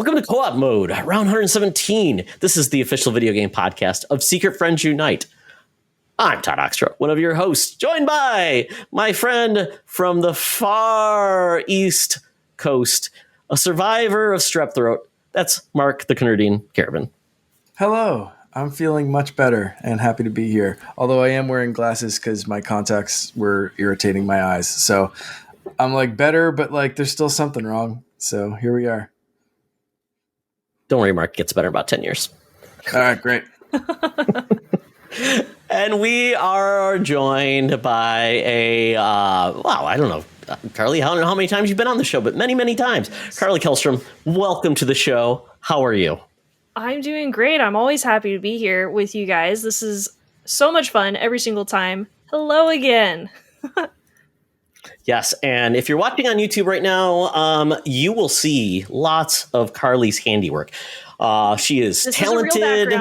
Welcome to Co-op Mode, round 117. This is the official video game podcast of Secret Friends Unite. I'm Todd Oxtra, one of your hosts, joined by my friend from the far east coast, a survivor of strep throat. That's Mark the Canadian Carabin. Hello. I'm feeling much better and happy to be here. Although I am wearing glasses because my contacts were irritating my eyes. So I'm like better, but like there's still something wrong. So here we are. Don't worry, Mark. It gets better in about 10 years. All right, great. And we are joined by a, I don't know, Carly, I don't know how many times you've been on the show, but many, many times. Carly Kjelstrom, welcome to the show. How are you? I'm doing great. I'm always happy to be here with you guys. This is so much fun every single time. Hello again. Yes, and if you're watching on YouTube right now, you will see lots of Carly's handiwork. She is talented,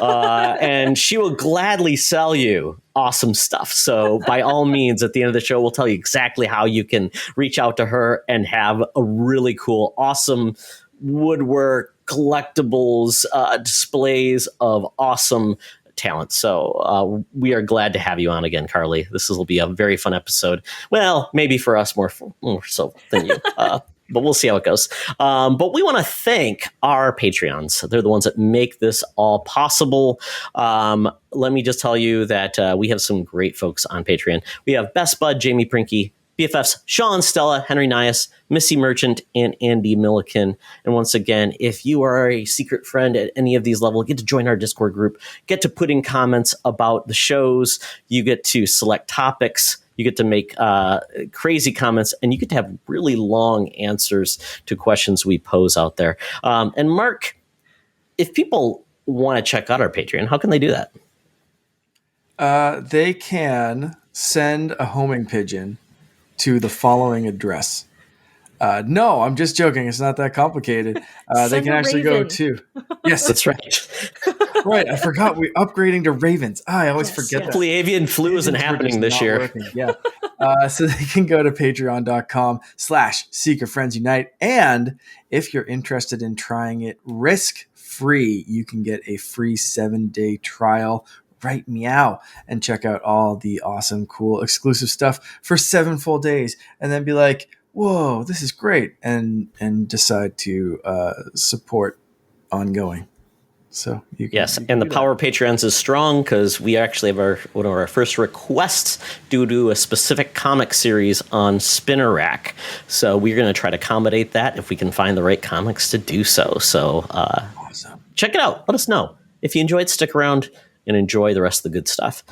and she will gladly sell you awesome stuff. So by all means, at the end of the show, we'll tell you exactly how you can reach out to her and have a really cool, awesome woodwork, collectibles, displays of awesome talent. So we are glad to have you on again, Carly. This will be a very fun episode. Well, maybe for us more so than you, but we'll see how it goes. But we want to thank our Patreons. They're the ones that make this all possible. Let me just tell you that we have some great folks on Patreon. We have Best Bud, Jamie Prinky, BFFs Sean, Stella, Henry Nias, Missy Merchant, and Andy Milliken. And once again, if you are a secret friend at any of these levels, get to join our Discord group, get to put in comments about the shows, you get to select topics, you get to make crazy comments, and you get to have really long answers to questions we pose out there. And Mark, if people want to check out our Patreon, how can they do that? They can send a homing pigeon to the following address. No, I'm just joking. It's not that complicated. They can actually go to. Yes, that's right. Right. I forgot we're upgrading to ravens. I always forget that. Hopefully avian flu isn't happening this year. Working. Yeah. So they can go to patreon.com/secretfriendsunite. And if you're interested in trying it risk-free, you can get a free 7-day trial right meow and check out all the awesome, cool, exclusive stuff for 7 full days, and then be like, whoa, this is great, and decide to support ongoing. So you can, yes, and the power of Patreons is strong because we actually have one of our first requests due to a specific comic series on Spinner Rack. So we're going to try to accommodate that if we can find the right comics to do so. So awesome. Check it out. Let us know. If you enjoy it, stick around and enjoy the rest of the good stuff.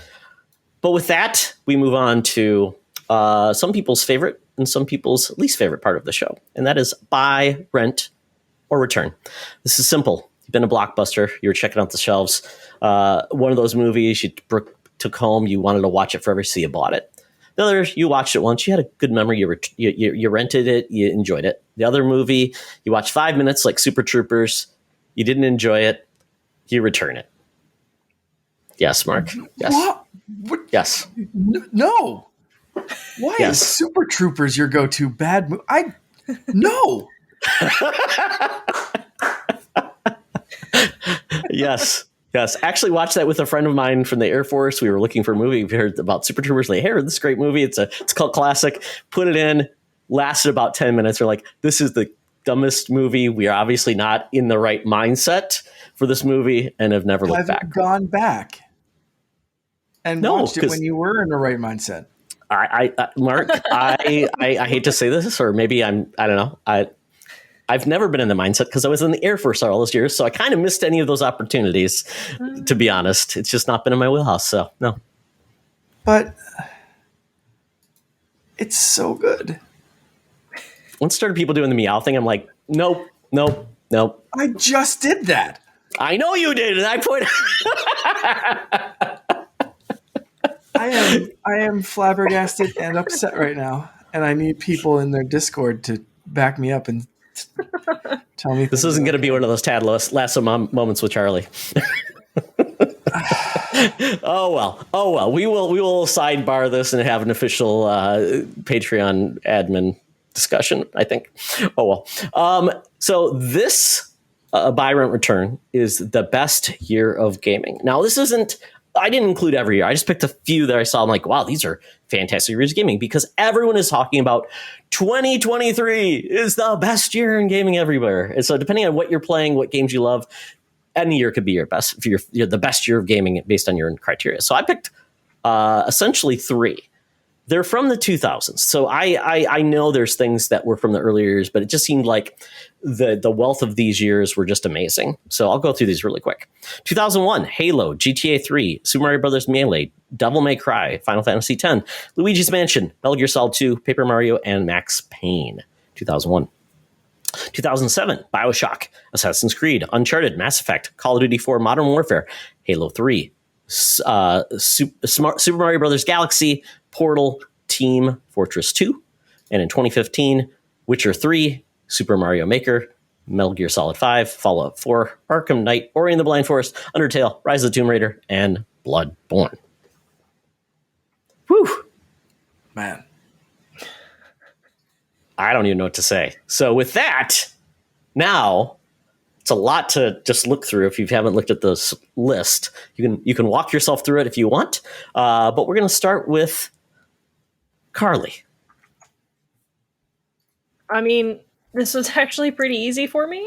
But with that, we move on to some people's favorite and some people's least favorite part of the show, and that is buy, rent, or return. This is simple. You've been a Blockbuster. You were checking out the shelves. One of those movies you took home. You wanted to watch it forever, so you bought it. The other, you watched it once. You had a good memory. You rented it. You enjoyed it. The other movie, you watched 5 minutes, like Super Troopers. You didn't enjoy it. You return it. Yes, Mark. Yes. What? Yes. No. Why is Super Troopers your go-to bad movie? No. Yes. Actually watched that with a friend of mine from the Air Force. We were looking for a movie. We heard about Super Troopers. Like, hey, this is a great movie. It's a cult classic. Put it in. Lasted about 10 minutes. We're like, this is the dumbest movie. We are obviously not in the right mindset for this movie and have never looked back. Gone back and watched it when you were in the right mindset. Mark, I hate to say this, or maybe I don't know. I've never been in the mindset because I was in the Air Force all those years, so I kind of missed any of those opportunities. To be honest, it's just not been in my wheelhouse. So no. But it's so good. Once started people doing the meow thing, I'm like, nope. I just did that. I know you did, and I put. I am flabbergasted and upset right now, and I need people in their Discord to back me up and tell me. This isn't going to be one of those Tad Lasso moments with Charlie. Oh well. We will sidebar this and have an official Patreon admin discussion, I think. Oh well. So this buy, rent, return is the best year of gaming. Now, this isn't, I didn't include every year. I just picked a few that I saw. I'm like, wow, these are fantastic years of gaming, because everyone is talking about 2023 is the best year in gaming everywhere. And so depending on what you're playing, what games you love, any year could be your best, you're the best year of gaming based on your criteria. So I picked essentially 3. They're from the 2000s. So I know there's things that were from the earlier years, but it just seemed like the wealth of these years were just amazing. So I'll go through these really quick. 2001, Halo, GTA 3, Super Mario Bros. Melee, Devil May Cry, Final Fantasy X, Luigi's Mansion, Metal Gear Solid 2, Paper Mario, and Max Payne. 2001. 2007, BioShock, Assassin's Creed, Uncharted, Mass Effect, Call of Duty 4, Modern Warfare, Halo 3, Super Mario Bros. Galaxy, Portal, Team Fortress 2, and in 2015, Witcher 3, Super Mario Maker, Metal Gear Solid 5, Fallout 4, Arkham Knight, Ori and the Blind Forest, Undertale, Rise of the Tomb Raider, and Bloodborne. Whew. Man. I don't even know what to say. So with that, now it's a lot to just look through. If you haven't looked at this list, you can walk yourself through it if you want. But we're going to start with Carly. I mean, this was actually pretty easy for me.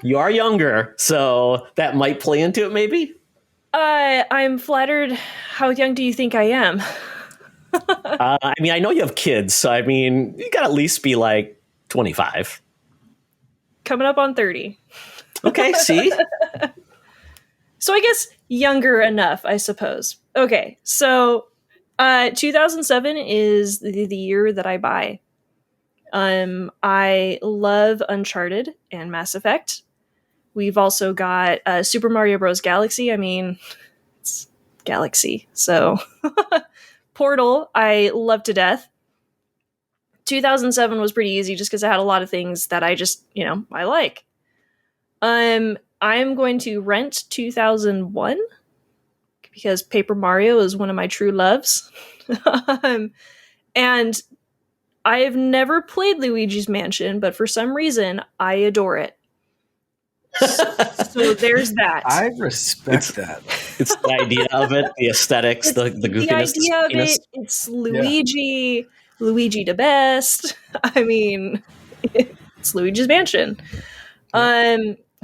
You are younger, so that might play into it, maybe? I'm flattered. How young do you think I am? I mean, I know you have kids, so I mean, you got to at least be like 25. Coming up on 30. Okay, see? So I guess younger enough, I suppose. Okay, so 2007 is the year that I buy. I love Uncharted and Mass Effect. We've also got Super Mario Bros. Galaxy. I mean, it's Galaxy, so... Portal, I love to death. 2007 was pretty easy just because I had a lot of things that I just, I like. I'm going to rent 2001 because Paper Mario is one of my true loves. And I have never played Luigi's Mansion, but for some reason, I adore it. So there's that. I respect that. It's the idea of it, the aesthetics, the goofiness. The idea of it, it's Luigi, Luigi the best. I mean, it's Luigi's Mansion.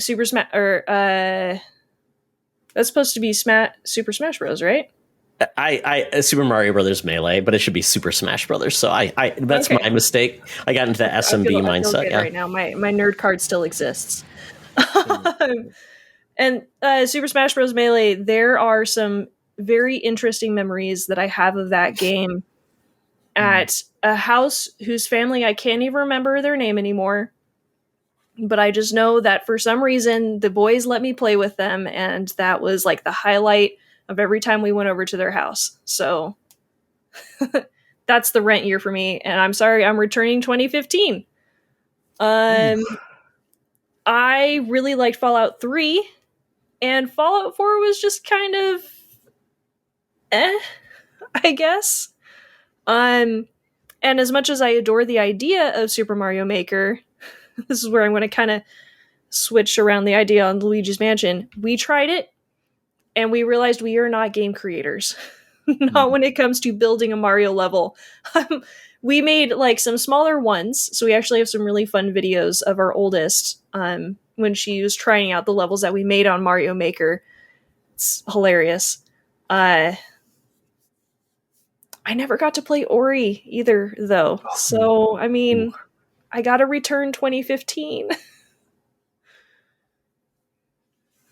Super Smash, or that's supposed to be Super Smash Bros, right? I Super Mario Brothers Melee, but it should be Super Smash Brothers. So that's my mistake. I got into the SMB mindset. Right now, my nerd card still exists. And Super Smash Bros. Melee, there are some very interesting memories that I have of that game at a house whose family I can't even remember their name anymore. But I just know that for some reason, the boys let me play with them, and that was like the highlight of every time we went over to their house. So that's the rent year for me, and I'm sorry, I'm returning 2015. I really liked Fallout 3, and Fallout 4 was just kind of I guess. And as much as I adore the idea of Super Mario Maker, this is where I'm going to kind of switch around the idea on Luigi's Mansion. We tried it, and we realized we are not game creators. Not when it comes to building a Mario level. We made like some smaller ones, so we actually have some really fun videos of our oldest when she was trying out the levels that we made on Mario Maker. It's hilarious. I never got to play Ori either, though. So, I mean, I gotta return 2015.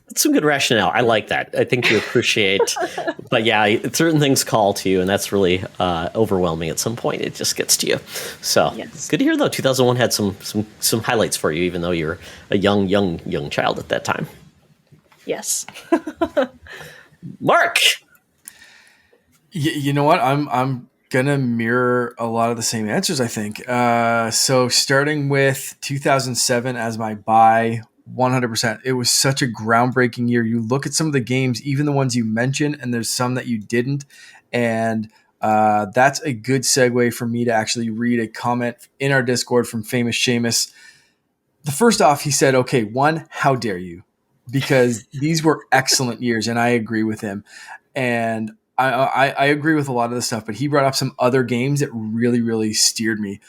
It's some good rationale. I like that. I think you appreciate, but yeah, certain things call to you, and that's really overwhelming at some point. It just gets to you. So yes. Good to hear, though. 2001 had some highlights for you, even though you were a young child at that time. Yes. Mark. You know what? I'm gonna mirror a lot of the same answers, I think. So starting with 2007 as my buy. 100%. It was such a groundbreaking year. You look at some of the games, even the ones you mentioned, and there's some that you didn't. And that's a good segue for me to actually read a comment in our Discord from Famous Seamus. the first off, he said, okay, one, how dare you? Because these were excellent years, and I agree with him. And I agree with a lot of the stuff, but he brought up some other games that really, really steered me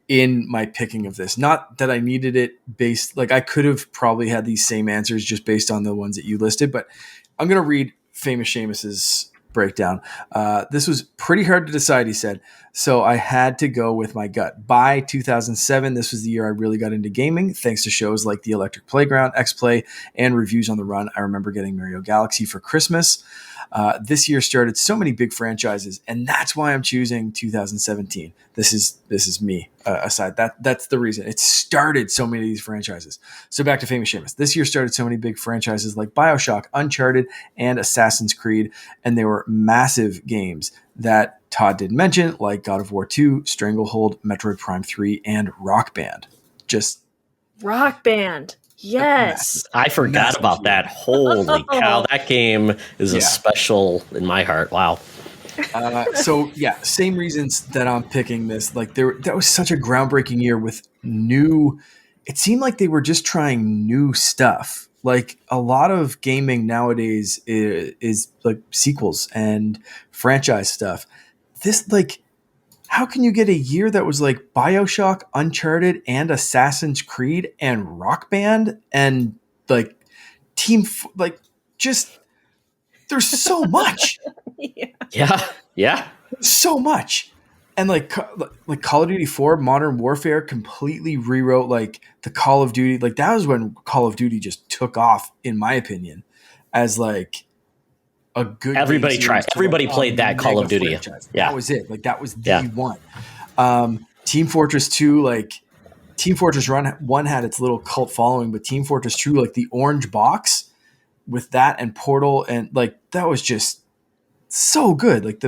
in my picking of this. Not that I needed it based, like I could have probably had these same answers just based on the ones that you listed, but I'm going to read Famous Seamus's breakdown. This was pretty hard to decide, he said, so I had to go with my gut. By 2007, this was the year I really got into gaming, thanks to shows like The Electric Playground, X-Play, and Reviews on the Run. I remember getting Mario Galaxy for Christmas. This year started so many big franchises, and that's why I'm choosing 2017. This is me aside. That's the reason. It started so many of these franchises. So back to Famous Seamus. This year started so many big franchises like BioShock, Uncharted, and Assassin's Creed, and they were massive games that Todd didn't mention, like God of War 2, Stranglehold, Metroid Prime 3, and Rock Band. Just Rock Band. Yes. I forgot about that. Holy cow. That game is a special in my heart. Wow. So yeah, same reasons that I'm picking this. Like that was such a groundbreaking year with new, it seemed like they were just trying new stuff. Like a lot of gaming nowadays is like sequels and franchise stuff. This, like, how can you get a year that was like BioShock, Uncharted, and Assassin's Creed and Rock Band and like just there's so much. Yeah. So much. And like Call of Duty 4 Modern Warfare completely rewrote like the Call of Duty. Like that was when Call of Duty just took off, in my opinion, as like a good. Everybody played that Call of Duty. Franchise. Yeah, that was it. Like that was the one. Team Fortress 2, like Team Fortress 1 had its little cult following, but Team Fortress 2, like the orange box with that and Portal, and like that was just so good. Like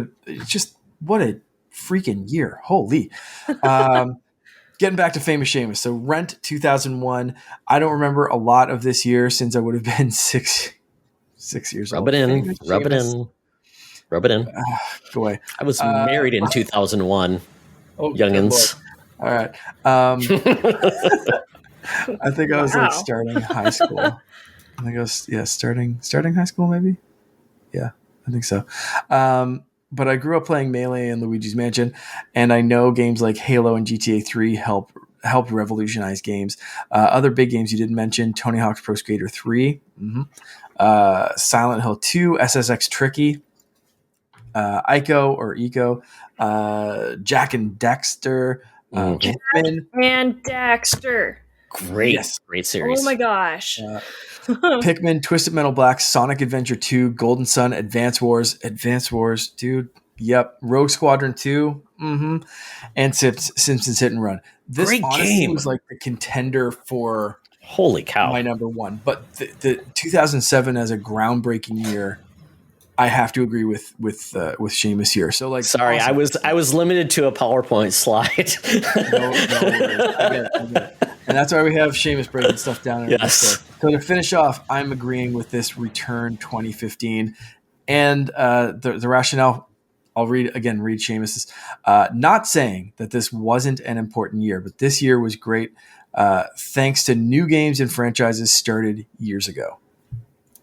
what a freaking year. Holy. Getting back to Famous Seamus. So Rent 2001. I don't remember a lot of this year since I would have been six years old. Rub it in. Go away. I was married in 2001. Youngins. All right. I think I was like starting high school. I think I was starting high school maybe. Yeah, I think so. But I grew up playing Melee and Luigi's Mansion, and I know games like Halo and GTA 3 helped revolutionize games. Other big games you didn't mention: Tony Hawk's Pro Skater 3, Silent Hill 2, SSX Tricky, Eco, Jack and Dexter, Pikmin. And Daxter. Great series. Oh my gosh. Pikmin, Twisted Metal Black, Sonic Adventure 2, Golden Sun, Advance Wars, dude. Yep. Rogue Squadron 2, and Simpsons Hit and Run. This great honestly game. Was like the contender for holy cow, my number one. But the 2007 as a groundbreaking year, I have to agree with Seamus here. So like, sorry, awesome. I was limited to a PowerPoint slide. No worries. I get it. And that's why we have Seamus breaking stuff down. Yes. So to finish off, I'm agreeing with this Return 2015, and the rationale. I'll read Seamus's. Not saying that this wasn't an important year, but this year was great thanks to new games and franchises started years ago.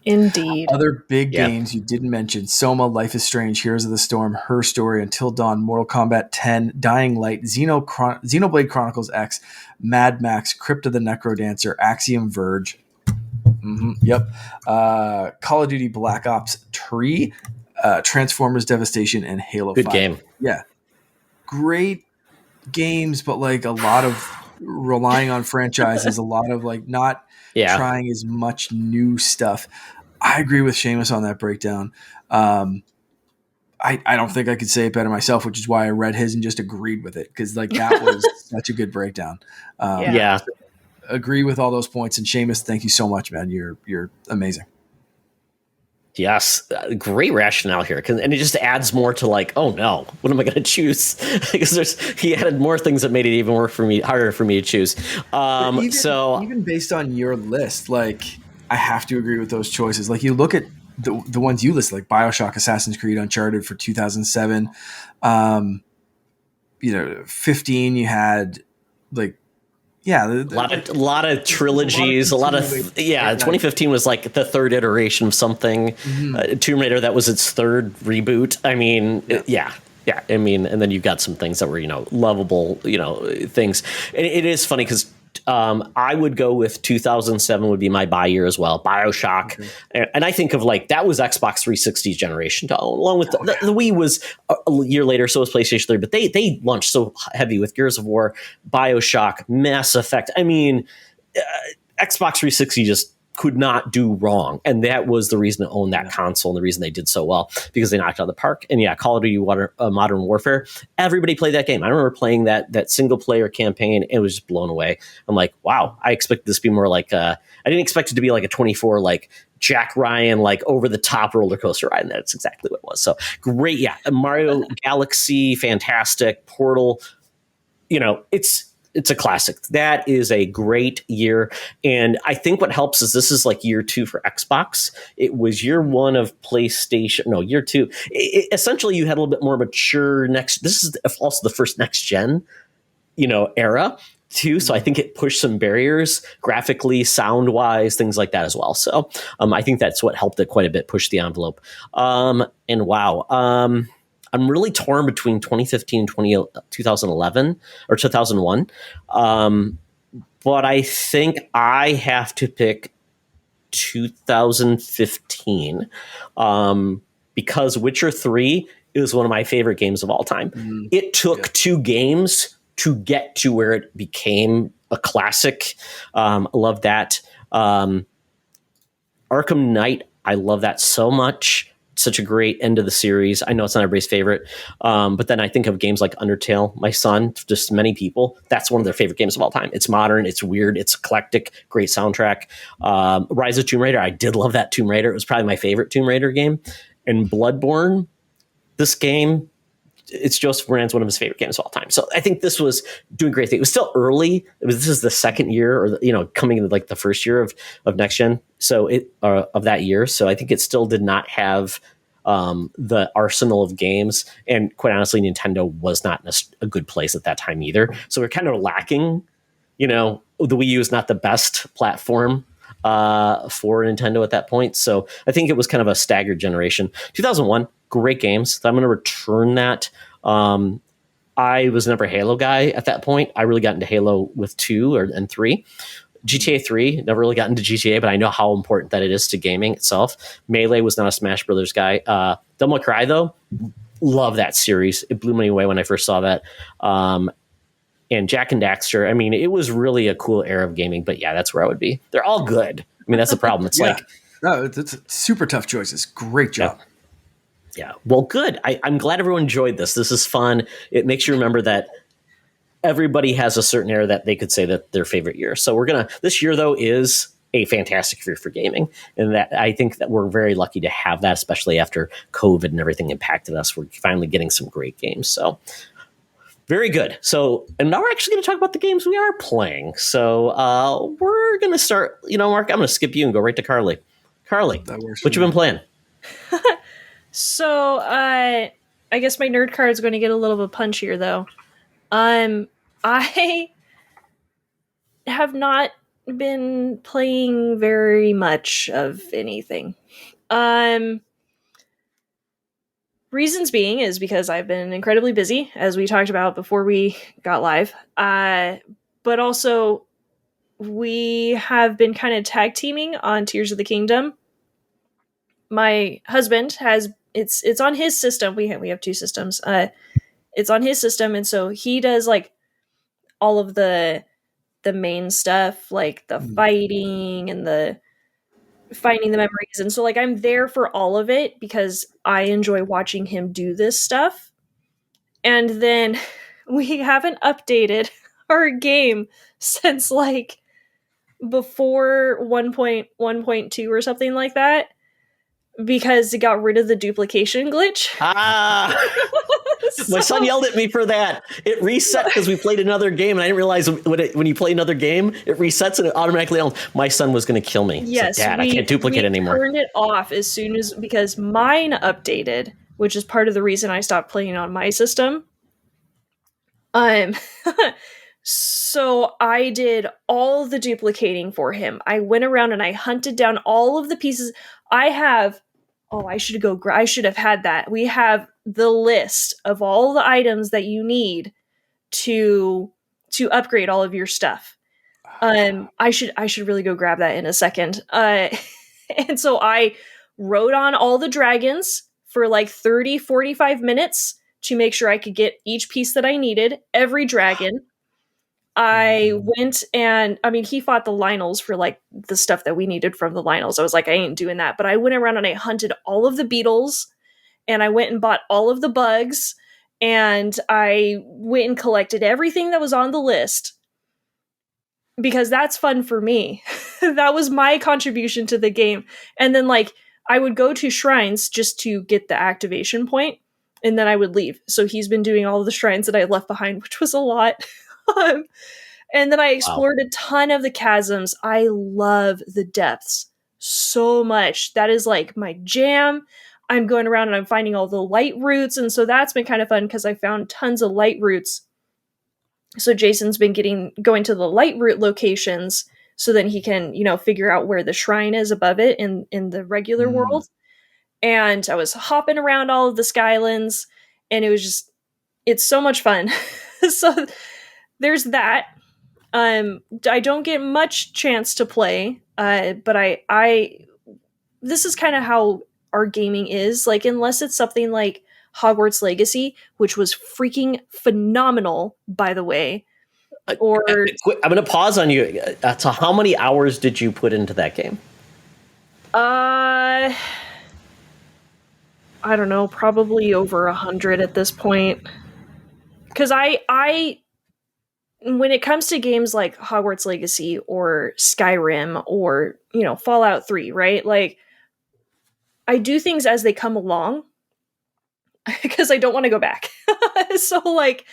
Indeed. Other big games you didn't mention: Soma, Life is Strange, Heroes of the Storm, Her Story, Until Dawn, Mortal Kombat 10, Dying Light, Xenoblade Chronicles X, Mad Max, Crypt of the Necrodancer, Axiom Verge. Call of Duty Black Ops 3, Transformers Devastation, and Halo 5. Good game. Yeah. Great games, but like a lot of relying on franchises, a lot of like not trying as much new stuff. I agree with Seamus on that breakdown. I don't think I could say it better myself, which is why I read his and just agreed with it, because like that was such a good breakdown. Agree with all those points. And Seamus, thank you so much, man. You're amazing. Yes, great rationale here, and it just adds more to like, oh no, what am I going to choose? Because he added more things that made it even harder for me to choose. Even based on your list, like I have to agree with those choices. Like you look at the ones you list, like BioShock, Assassin's Creed, Uncharted for 2007. 15, you had like, Yeah, a lot of trilogies, 2015 was like the third iteration of something. Tomb Raider, that was its third reboot. I mean, yeah. I mean, and then you've got some things that were, lovable, things. And it is funny because I would go with 2007 would be my buy year as well. BioShock. Okay. And I think of like, that was Xbox 360's generation, along with the Wii was a year later. So was PlayStation 3, but they launched so heavy with Gears of War, BioShock, Mass Effect. I mean, Xbox 360 just could not do wrong. And that was the reason to own that console and the reason they did so well, because they knocked out of the park. And Call of Duty Modern Warfare, everybody played that game. I remember playing that single player campaign. And it was just blown away. I'm like, wow, I expected this to be more like, I didn't expect it to be like a 24, like Jack Ryan, like over the top roller coaster ride. And that's exactly what it was. So great. Yeah. Mario Galaxy, fantastic. Portal, it's a classic. That is a great year. And I think what helps is this is like year 2 for Xbox. It was year 1 of PlayStation. No, year 2. Essentially, you had a little bit more mature this is also the first next gen, era too. So I think it pushed some barriers graphically, sound wise, things like that as well. So I think that's what helped it quite a bit, push the envelope. And wow. I'm really torn between 2015 and 2011 or 2001. But I think I have to pick 2015 because Witcher 3 is one of my favorite games of all time. It took 2 games to get to where it became a classic. I love that. Arkham Knight, I love that so much. Such a great end of the series. I know it's not everybody's favorite, but then I think of games like Undertale. My son, just many people, that's one of their favorite games of all time. It's modern, it's weird, it's eclectic, great soundtrack. Rise of Tomb Raider, I did love that Tomb Raider. It was probably my favorite Tomb Raider game. And Bloodborne, this game, it's Joseph Moran's one of his favorite games of all time. So I think this was doing great things. It was still early. This is the second year, or coming into like the first year of next gen. So of that year. So I think it still did not have the arsenal of games. And quite honestly, Nintendo was not in a good place at that time either. So we're kind of lacking. The Wii U is not the best platform for Nintendo at that point. So I think it was kind of a staggered generation. 2001. Great games. So I'm going to return that. I was never a Halo guy at that point. I really got into Halo with 2 and 3. GTA 3, never really got into GTA, but I know how important that it is to gaming itself. Melee was not a Smash Brothers guy. Devil May Cry, though, love that series. It blew me away when I first saw that. And Jak and Daxter, I mean, it was really a cool era of gaming, but yeah, that's where I would be. They're all good. I mean, that's the problem. It's No, it's super tough choices. Great job. Yeah. Well, good. I'm glad everyone enjoyed this. This is fun. It makes you remember that everybody has a certain era that they could say that their favorite year. So this year though is a fantastic year for gaming. And that I think that we're very lucky to have that, especially after COVID and everything impacted us. We're finally getting some great games. So very good. So, and now we're actually going to talk about the games we are playing. So we're going to start, Mark, I'm going to skip you and go right to Carly. Carly, what you been playing? So, I guess my nerd card is going to get a little bit punchier, though. I have not been playing very much of anything. Reasons being is because I've been incredibly busy, as we talked about before we got live. But also, we have been kind of tag teaming on Tears of the Kingdom. My husband has it's on his system. We have 2 systems. It's on his system, and so he does like all of the main stuff, like the fighting and the finding the memories. And so like I'm there for all of it because I enjoy watching him do this stuff. And then we haven't updated our game since like before 1.1.2 or something like that, because it got rid of the duplication glitch. My son yelled at me for that. It reset because we played another game, and I didn't realize when you play another game, it resets and it automatically. My son was going to kill me. Yes, like, Dad, I can't duplicate anymore. Turned it off as soon as because mine updated, which is part of the reason I stopped playing on my system. So I did all the duplicating for him. I went around and I hunted down all of the pieces. I have, I should have had that. We have the list of all the items that you need to upgrade all of your stuff. I should really go grab that in a second. And so I rode on all the dragons for like 30, 45 minutes to make sure I could get each piece that I needed, every dragon. I went and, he fought the Lionels for like the stuff that we needed from the Lionels. I was like, I ain't doing that. But I went around and I hunted all of the beetles, and I went and bought all of the bugs, and I went and collected everything that was on the list, because that's fun for me. That was my contribution to the game. And then like I would go to shrines just to get the activation point, and then I would leave. So he's been doing all of the shrines that I left behind, which was a lot. And then I explored a ton of the chasms. I love the depths so much. That is like my jam. I'm going around and I'm finding all the light roots. And so that's been kind of fun because I found tons of light roots. So Jason's been going to the light root locations so then he can, figure out where the shrine is above it in the regular world. And I was hopping around all of the Skylands, and it's so much fun. So there's that. I don't get much chance to play, but I this is kind of how our gaming is. Like, unless it's something like Hogwarts Legacy, which was freaking phenomenal, by the way. Or I'm going to pause on you. So how many hours did you put into that game? I don't know, probably over 100 at this point. Because I when it comes to games like Hogwarts Legacy or Skyrim or, Fallout 3, right? Like, I do things as they come along because I don't want to go back. So, like,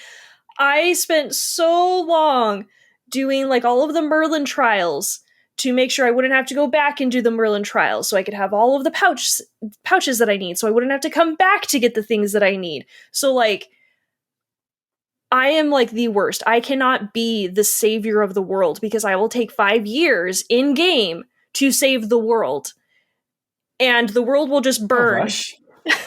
I spent so long doing, like, all of the Merlin trials to make sure I wouldn't have to go back and do the Merlin trials, so I could have all of the pouches that I need, so I wouldn't have to come back to get the things that I need. So, like, I am like the worst. I cannot be the savior of the world because I will take 5 years in game to save the world. And the world will just burn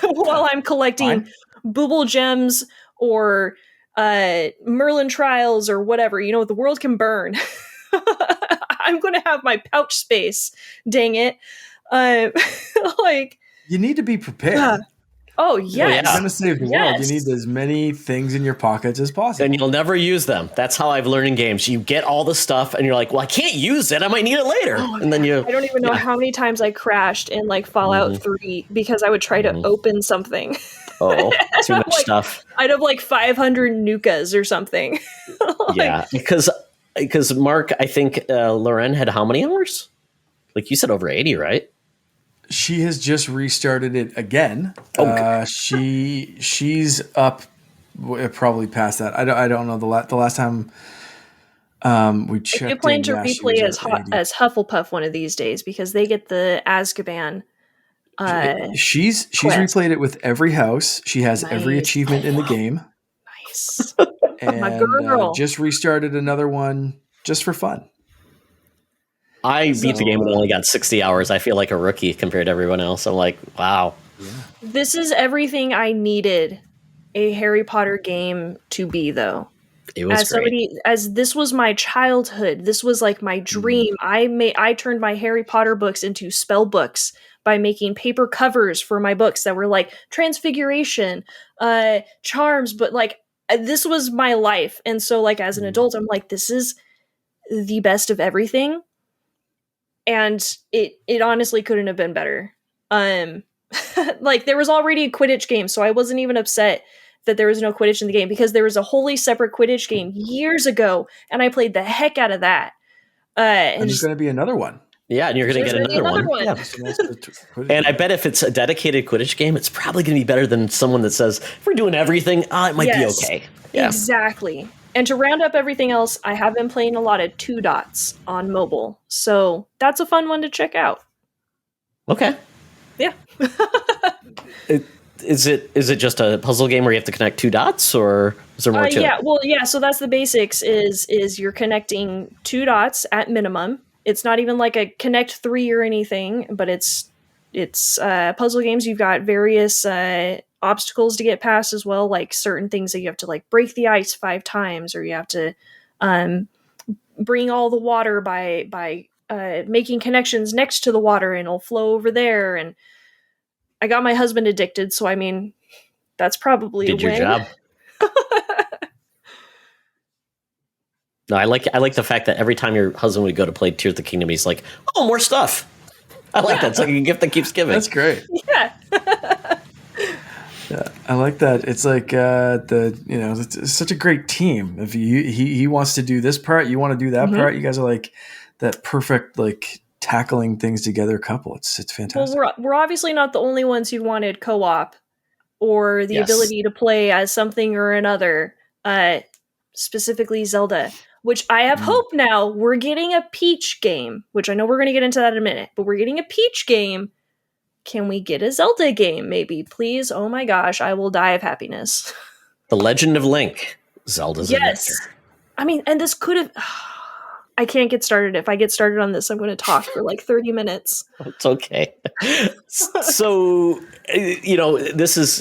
while I'm collecting booble gems or Merlin trials or whatever. The world can burn. I'm going to have my pouch space. Dang it. Like, you need to be prepared. Oh, yes. You're going to save the world. You need as many things in your pockets as possible. And you'll never use them. That's how I've learned in games. You get all the stuff and you're like, well, I can't use it. I might need it later. And then I don't even know how many times I crashed in like Fallout 3 because I would try to open something. Oh, too much stuff. I'd have like 500 nukas or something. Yeah, because Mark, I think Loren had how many hours? Like you said, over 80, right? She has just restarted it again. She's up probably past that. I don't know the last time we checked. If you plan to replay as Hufflepuff one of these days because they get the Azkaban. She's replayed it with every house. She has every achievement in the game. Nice. And my girl. Just restarted another one just for fun. I beat the game and only got 60 hours. I feel like a rookie compared to everyone else. I'm like, wow. Yeah. This is everything I needed a Harry Potter game to be, though. It was great. As this was my childhood. This was like my dream. I turned my Harry Potter books into spell books by making paper covers for my books that were like Transfiguration, charms, but like this was my life. And so like as an adult, I'm like, this is the best of everything. And it honestly couldn't have been better. Like there was already a Quidditch game, so I wasn't even upset that there was no Quidditch in the game because there was a wholly separate Quidditch game years ago, and I played the heck out of that. And there's going to be another one. Yeah, and you're going to get another one. Yeah. And I bet if it's a dedicated Quidditch game, it's probably going to be better than someone that says, if we're doing everything, it might be okay. Yeah. Exactly. And to round up everything else, I have been playing a lot of 2 Dots on mobile. So that's a fun one to check out. Okay. Yeah. is it just a puzzle game where you have to connect 2 dots, or is there more to it? Well, yeah. So that's the basics. Is you're connecting 2 dots at minimum. It's not even like a connect 3 or anything, but it's puzzle games. You've got various obstacles to get past as well, like certain things that you have to like break the ice 5 times, or you have to bring all the water by making connections next to the water, and it'll flow over there. And I got my husband addicted, so I mean, that's probably Did a your win. job. No, I like the fact that every time your husband would go to play Tears of the Kingdom, he's like, "Oh, more stuff." I like that. It's like a gift that keeps giving. That's great. Yeah. Yeah, I like that. It's like it's such a great team. If he wants to do this part, you want to do that part. You guys are like that perfect like tackling things together couple. It's fantastic. Well, we're obviously not the only ones who wanted co-op or the ability to play as something or another. Specifically Zelda, which I have hope now. We're getting a Peach game, which I know we're going to get into that in a minute, but we're getting a Peach game. Can we get a Zelda game, maybe? Please? Oh my gosh, I will die of happiness. The Legend of Link. Zelda's Yes. Adventure. I mean, and this could have... I can't get started. If I get started on this, I'm going to talk for like 30 minutes. It's okay. So,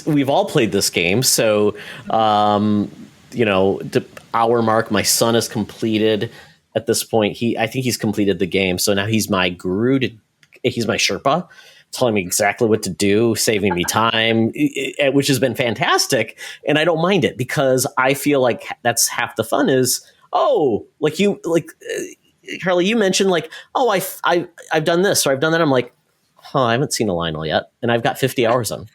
we've all played this game. So, the hour mark, my son has completed at this point. I think he's completed the game. So now he's my guru. He's my Sherpa, telling me exactly what to do, saving me time, which has been fantastic. And I don't mind it because I feel like that's half the fun is, Carly, you mentioned like, I've done this or I've done that. I'm like, I haven't seen a Lionel yet. And I've got 50 hours on.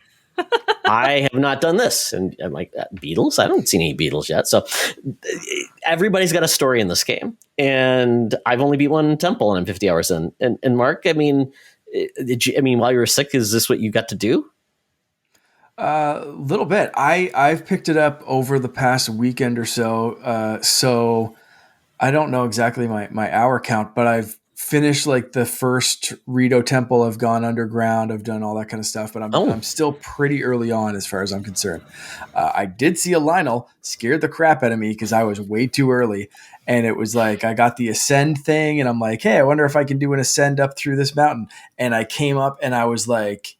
I have not done this. And I'm like, Beatles? I haven't seen any Beatles yet. So everybody's got a story in this game. And I've only beat one temple and I'm 50 hours in. And Mark, I mean, while you were sick, is this what you got to do? A little bit. I've picked it up over the past weekend or so. So I don't know exactly my hour count, but I've finished like the first Rito temple. I've gone underground. I've done all that kind of stuff, but I'm still pretty early on as far as I'm concerned. I did see a Lionel, scared the crap out of me because I was way too early. And it was like, I got the ascend thing and I'm like, hey, I wonder if I can do an ascend up through this mountain. And I came up and I was like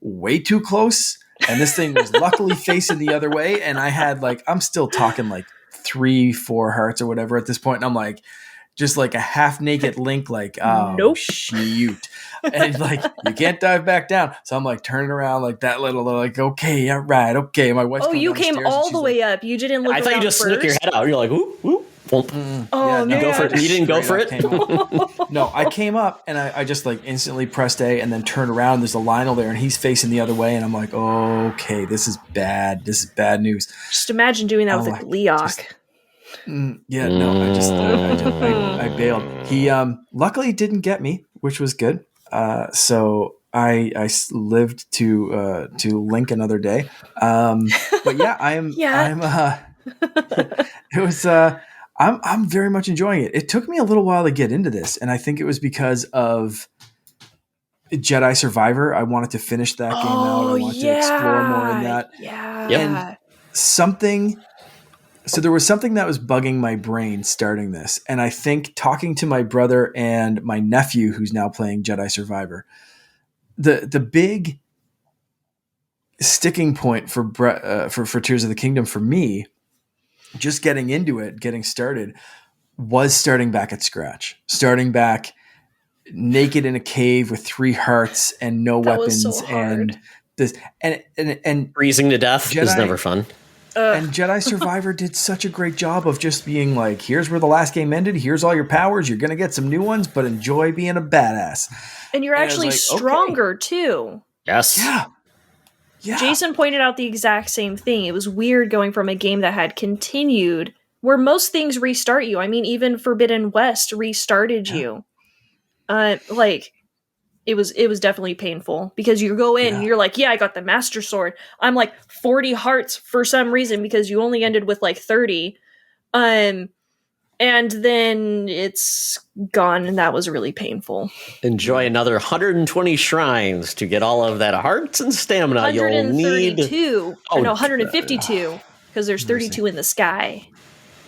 way too close. And this thing was luckily facing the other way. And I had like, I'm still talking like 3-4 hearts or whatever at this point. And I'm like, just like a half naked Link, like, oh, nope. Shoot. And like, you can't dive back down. So I'm like turning around like that little, like, okay, yeah, right. Okay. My wife's you came all the way up. You didn't look I thought you just snuck your head out. You're like, whoop, whoop. Oh, no. You didn't go for it? No, I came up and I just like instantly pressed A and then turned around. There's a Lionel there and he's facing the other way. And I'm like, okay, this is bad. This is bad news. Just imagine doing that with a Gleeok. I bailed. He luckily didn't get me, which was good. So I lived to Link another day. But yeah, I'm very much enjoying it. It took me a little while to get into this, and I think it was because of Jedi Survivor. I wanted to finish that game out. I wanted to explore more in that. Yeah. And so there was something that was bugging my brain starting this. And I think talking to my brother and my nephew, who's now playing Jedi Survivor, the big sticking point for Tears of the Kingdom for me, just getting into it, getting started, was starting back at scratch, starting back naked in a cave with 3 hearts and no weapons. Was so hard. And this and freezing to death is never fun. And Jedi Survivor did such a great job of just being like, here's where the last game ended. Here's all your powers. You're going to get some new ones, but enjoy being a badass. And you're actually stronger too. Yes. Yeah. Jason pointed out the exact same thing. It was weird going from a game that had continued where most things restart you. I mean, even Forbidden West restarted you. It was definitely painful because you go in and you're like, I got the Master Sword. I'm like 40 hearts for some reason because you only ended with like 30. And And then it's gone, and that was really painful. Enjoy another 120 shrines to get all of that hearts and stamina you'll need. 132. Oh, no, 152, because there's 32 in the sky.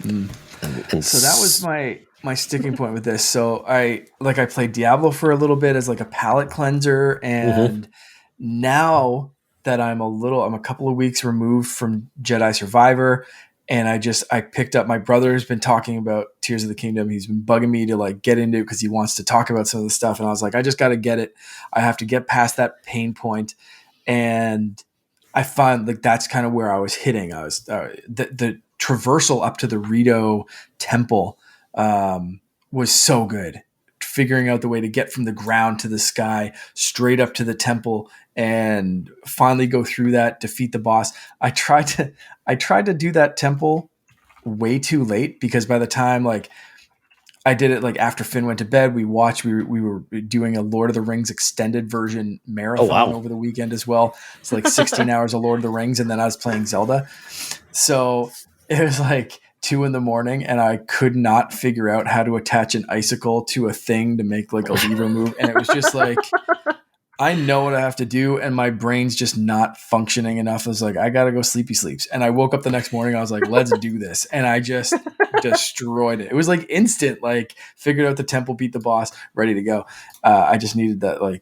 So that was my sticking point with this. So I played Diablo for a little bit as like a palate cleanser, and now that I'm a couple of weeks removed from Jedi Survivor, and I picked up, my brother's been talking about Tears of the Kingdom. He's been bugging me to like get into it because he wants to talk about some of the stuff. And I was like, I just got to get it. I have to get past that pain point. And I find like that's kind of where I was hitting. I was the traversal up to the Rito temple was so good. Figuring out the way to get from the ground to the sky, straight up to the temple, and finally go through that, defeat the boss. I tried to do that temple way too late, because by the time like I did it, like after Finn went to bed, we were doing a Lord of the Rings extended version marathon over the weekend as well. It's like 16 hours of Lord of the Rings, and then I was playing Zelda. So it was like 2 a.m, and I could not figure out how to attach an icicle to a thing to make like a lever move. And it was just like, I know what I have to do, and my brain's just not functioning enough. I was like, I got to go sleepy sleeps. And I woke up the next morning, I was like, let's do this. And I just destroyed it. It was like instant, like figured out the temple, beat the boss, ready to go. I just needed that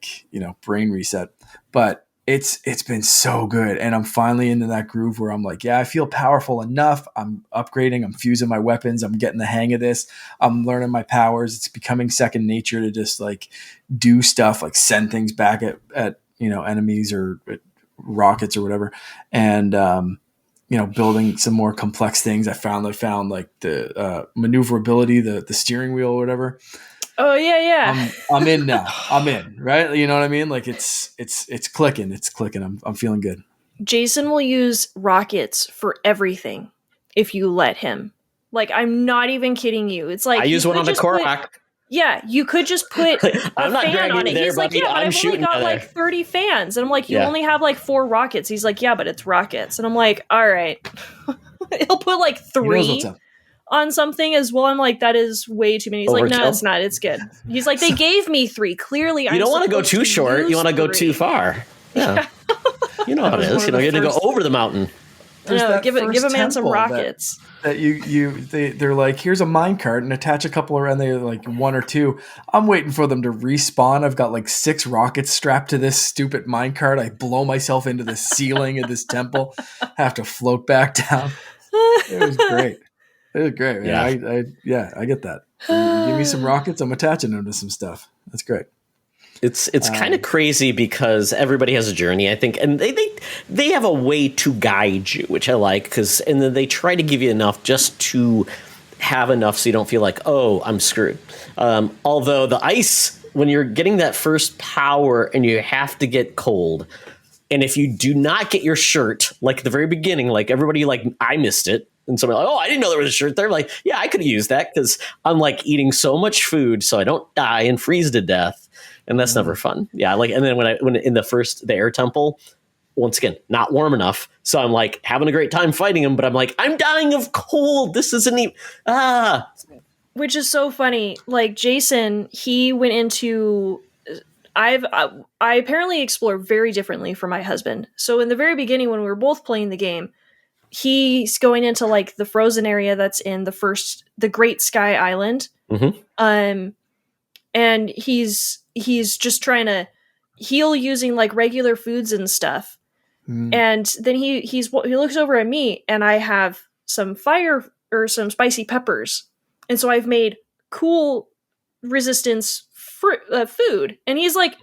brain reset. But it's been so good, and I'm finally into that groove where I'm like, yeah, I feel powerful enough. I'm upgrading, I'm fusing my weapons, I'm getting the hang of this. I'm learning my powers. It's becoming second nature to just like do stuff, like send things back at enemies or rockets or whatever, and building some more complex things. I found like the maneuverability, the steering wheel or whatever. Oh yeah. I'm in now. I'm in, right? You know what I mean? Like it's clicking. It's clicking. I'm feeling good. Jason will use rockets for everything if you let him. Like, I'm not even kidding you. It's like I use one on the Korok. Yeah, you could just put a fan on it. He's like, yeah, but I've only got like 30 fans. And I'm like, you only have like 4 rockets. He's like, yeah, but it's rockets. And I'm like, all right. He'll put like 3 on something as well. I'm like, that is way too many. He's like, no, it's not. It's good. He's like, they gave me 3. Clearly, you don't want to go too short. You want to go too far. Yeah. You know how it is. You have to go over the mountain. No, give a man some rockets. They're like, here's a minecart and attach a couple around there, like 1 or 2. I'm waiting for them to respawn. I've got like 6 rockets strapped to this stupid minecart. I blow myself into the ceiling of this temple. Have to float back down. It was great. It was great, man. I get that. You give me some rockets, I'm attaching them to some stuff. That's great. It's kind of crazy because everybody has a journey, I think, and they have a way to guide you, which I like, and then they try to give you enough just to have enough so you don't feel like, oh, I'm screwed. Although the ice, when you're getting that first power and you have to get cold, and if you do not get your shirt, like at the very beginning, like everybody, like I missed it. And somebody like, oh, I didn't know there was a shirt there. Like, yeah, I could have used that because I'm like eating so much food so I don't die and freeze to death. And that's never fun. Yeah, like, and then when in the air temple, once again, not warm enough. So I'm like having a great time fighting him, but I'm like, I'm dying of cold. This isn't even Which is so funny. Like Jason, he went into I apparently explore very differently from my husband. So in the very beginning, when we were both playing the game, he's going into like the frozen area that's in the Great Sky Island. Mm-hmm. And he's just trying to heal using like regular foods and stuff. And then he looks over at me, and I have some fire or some spicy peppers. And so I've made cool resistance food. And he's like,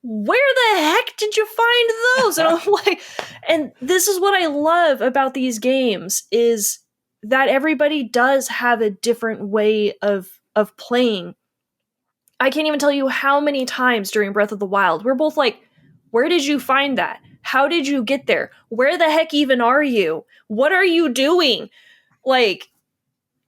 where the heck did you find those? And I'm like, and this is what I love about these games is that everybody does have a different way of playing. I can't even tell you how many times during Breath of the Wild, we're both like, where did you find that? How did you get there? Where the heck even are you? What are you doing? Like,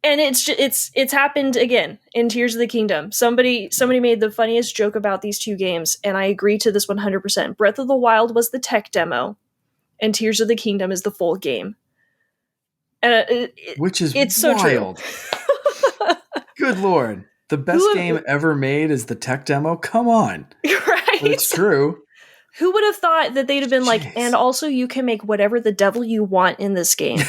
and it's happened again in Tears of the Kingdom. Somebody made the funniest joke about these 2 games, and I agree to this 100%. Breath of the Wild was the tech demo, and Tears of the Kingdom is the full game. Which is it's wild. So true. Good Lord. The best game ever made is the tech demo? Come on. Right? But it's true. Who would have thought that they'd have been like, Jeez. and also you can make whatever the devil you want in this game.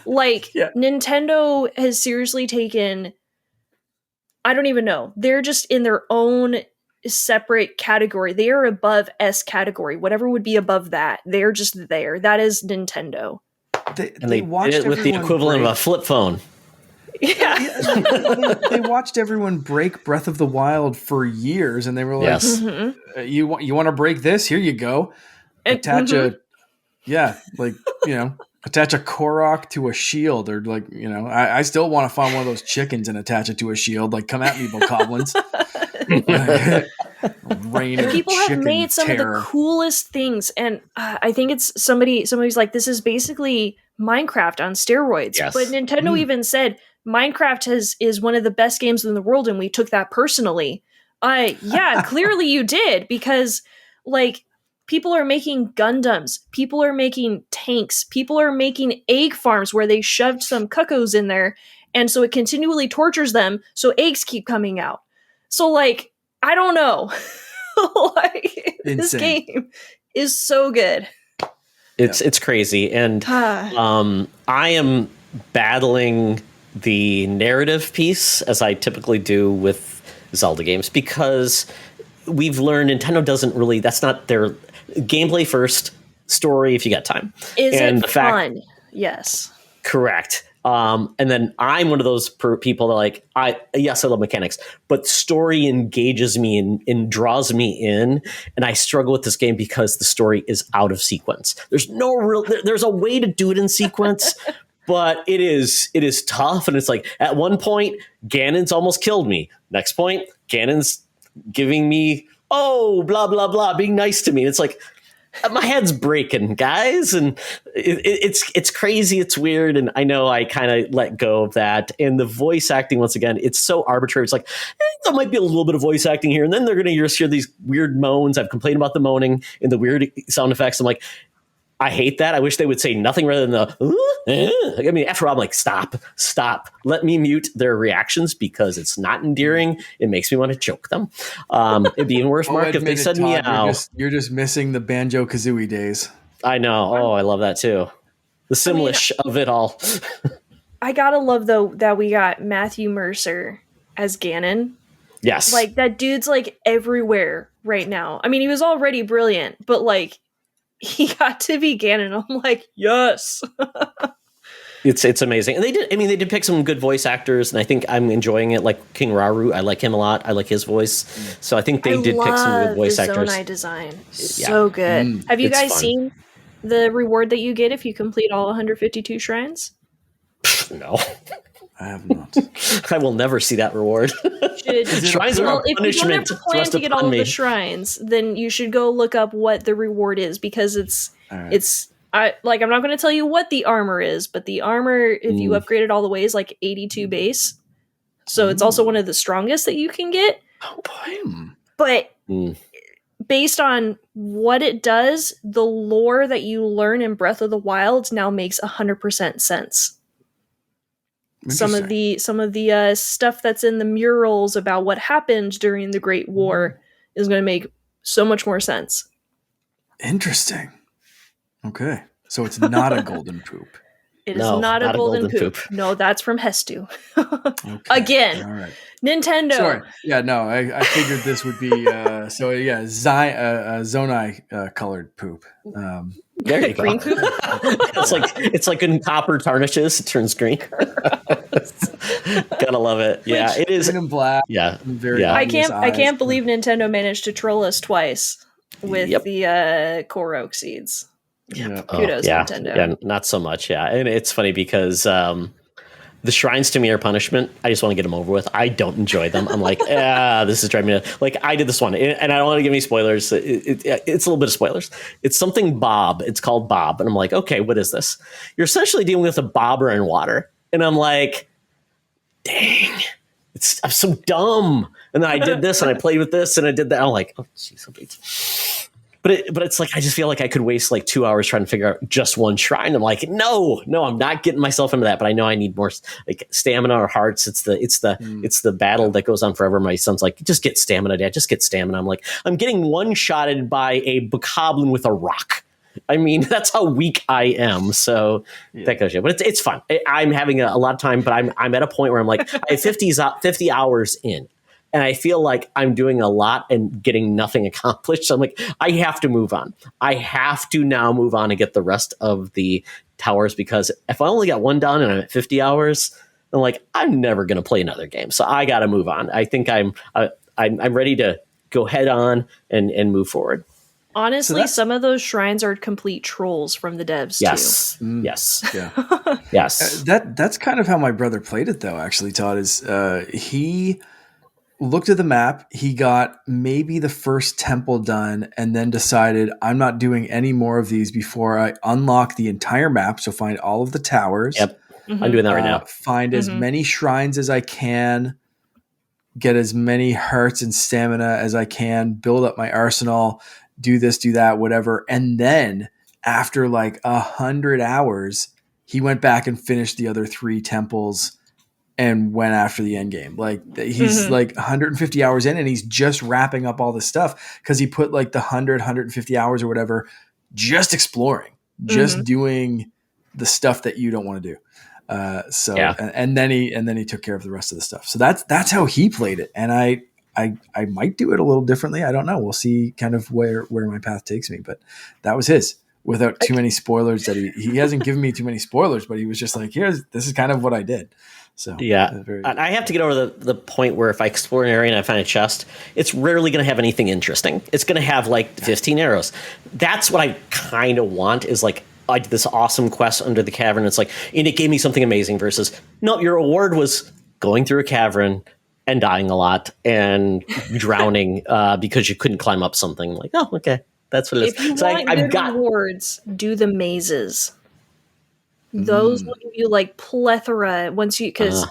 Like, Nintendo has seriously taken, I don't even know. They're just in their own separate category. They are above S category. Whatever would be above that, they're just there. That is Nintendo. They watched it with the equivalent of a flip phone. Yeah. They watched everyone break Breath of the Wild for years, and they were like, yes. You want to break this? Here you go. Attach attach a Korok to a shield, or like, I still want to find one of those chickens and attach it to a shield. Like, come at me, Bokoblins. People have made some of the coolest things, and I think it's somebody's like, this is basically Minecraft on steroids. Yes. But Nintendo even said Minecraft is one of the best games in the world, and we took that personally. Yeah, clearly you did, because like, people are making Gundams, people are making tanks, people are making egg farms where they shoved some cuckoos in there, and so it continually tortures them, so eggs keep coming out. So like, I don't know. Like, this game is so good. It's crazy, and I am battling the narrative piece, as I typically do with Zelda games, because we've learned Nintendo doesn't really, that's not their gameplay first, story if you got time. Is fun? Yes. Correct. And then I'm one of those people that like, I love mechanics, but story engages me and draws me in. And I struggle with this game because the story is out of sequence. There's there's a way to do it in sequence, but it is tough. And it's like, at one point, Ganon's almost killed me. Next point, Ganon's giving me, blah, blah, blah, being nice to me. It's like, my head's breaking, guys, and it's crazy. It's weird, and I know I kind of let go of that. And the voice acting, once again, it's so arbitrary. It's like, there might be a little bit of voice acting here, and then they're going to just hear these weird moans. I've complained about the moaning and the weird sound effects. I'm like, I hate that. I wish they would say nothing rather than the. I mean, after all, I'm like, stop. Let me mute their reactions, because it's not endearing. It makes me want to choke them. It'd be even worse, Mark, if they said meow. You're just missing the Banjo-Kazooie days. I know. Oh, I love that too. The Simlish of it all. I gotta love, though, that we got Matthew Mercer as Ganon. Yes. Like, that dude's like everywhere right now. I mean, he was already brilliant, but like, he got to be Ganon. I'm like, yes. It's amazing. And they did pick some good voice actors, and I think I'm enjoying it. Like King Raru, I like him a lot. I like his voice. So I think they did pick some good voice actors. Zonai design. So good. Have you guys seen the reward that you get if you complete all 152 shrines? No. I have not. I will never see that reward. Shrines are a punishment. If you don't ever plan to get all of the shrines, then you should go look up what the reward is, because I'm not going to tell you what the armor is, but the armor, if you upgrade it all the way, is like 82 base. So it's also one of the strongest that you can get. Oh boy. But based on what it does, the lore that you learn in Breath of the Wild now makes 100% sense. Some of the stuff that's in the murals about what happened during the Great War is going to make so much more sense. Interesting. Okay, so it's not a golden poop. It is not a golden poop. No, that's from Hestu. Okay. Again, all right. Nintendo. Sorry. Yeah, no, I figured this would be Zonai colored poop. There you go. Green poop. it's like when copper tarnishes, it turns green. Gotta love it. Yeah, it is. Green and black. Yeah, I can't believe Nintendo managed to troll us twice with the Korok seeds. Yeah. Kudos, Nintendo. Yeah, not so much. Yeah, and it's funny because the shrines to me are punishment. I just want to get them over with. I don't enjoy them. I'm like, this is driving me. Like, I did this one, and I don't want to give any spoilers. It's a little bit of spoilers. It's something Bob. It's called Bob, and I'm like, okay, what is this? You're essentially dealing with a bobber in water, and I'm like, dang, I'm so dumb. And then I did this, and I played with this, and I did that. I'm like, oh, jeez, But it's like I just feel like I could waste like 2 hours trying to figure out just one shrine. I'm like, no, I'm not getting myself into that. But I know I need more like stamina or hearts. It's the battle that goes on forever. My son's like, just get stamina, Dad. Just get stamina. I'm like, I'm getting one-shotted by a bokoblin with a rock. I mean, that's how weak I am. So that goes. But it's fun. I'm having a lot of time, but I'm at a point where I'm like, I have 50 hours in. And I feel like I'm doing a lot and getting nothing accomplished. So I'm like, I have to move on. I have to now move on and get the rest of the towers, because if I only got one done and I'm at 50 hours, I'm like, I'm never going to play another game. So I got to move on. I think I'm ready to go head on and move forward. Honestly, some of those shrines are complete trolls from the devs too. Yes. Yeah. Yes. That's kind of how my brother played it, though. Actually, Todd, is he looked at the map, he got maybe the first temple done, and then decided, I'm not doing any more of these before I unlock the entire map. So find all of the towers. Yep. I'm doing that right now. Find as many shrines as I can, get as many hearts and stamina as I can, build up my arsenal, do this, do that, whatever. And then after like 100 hours, he went back and finished the other 3 temples and went after the end game. Like he's like 150 hours in, and he's just wrapping up all this stuff because he put like the 150 hours or whatever just exploring, just doing the stuff that you don't want to do. And then he took care of the rest of the stuff. So that's how he played it. And I might do it a little differently. I don't know. We'll see kind of where my path takes me, but that was his, without too many spoilers. That he hasn't given me too many spoilers, but he was just like, this is kind of what I did. So yeah, I have to get over the point where if I explore an area and I find a chest, it's rarely going to have anything interesting. It's going to have like 15 arrows. That's what I kind of want, is like I did this awesome quest under the cavern. It's like, and it gave me something amazing versus, no, your reward was going through a cavern and dying a lot and drowning because you couldn't climb up something. Like, oh, okay, that's what it is. If you so want good rewards, do the mazes. Those will give you like plethora once you, because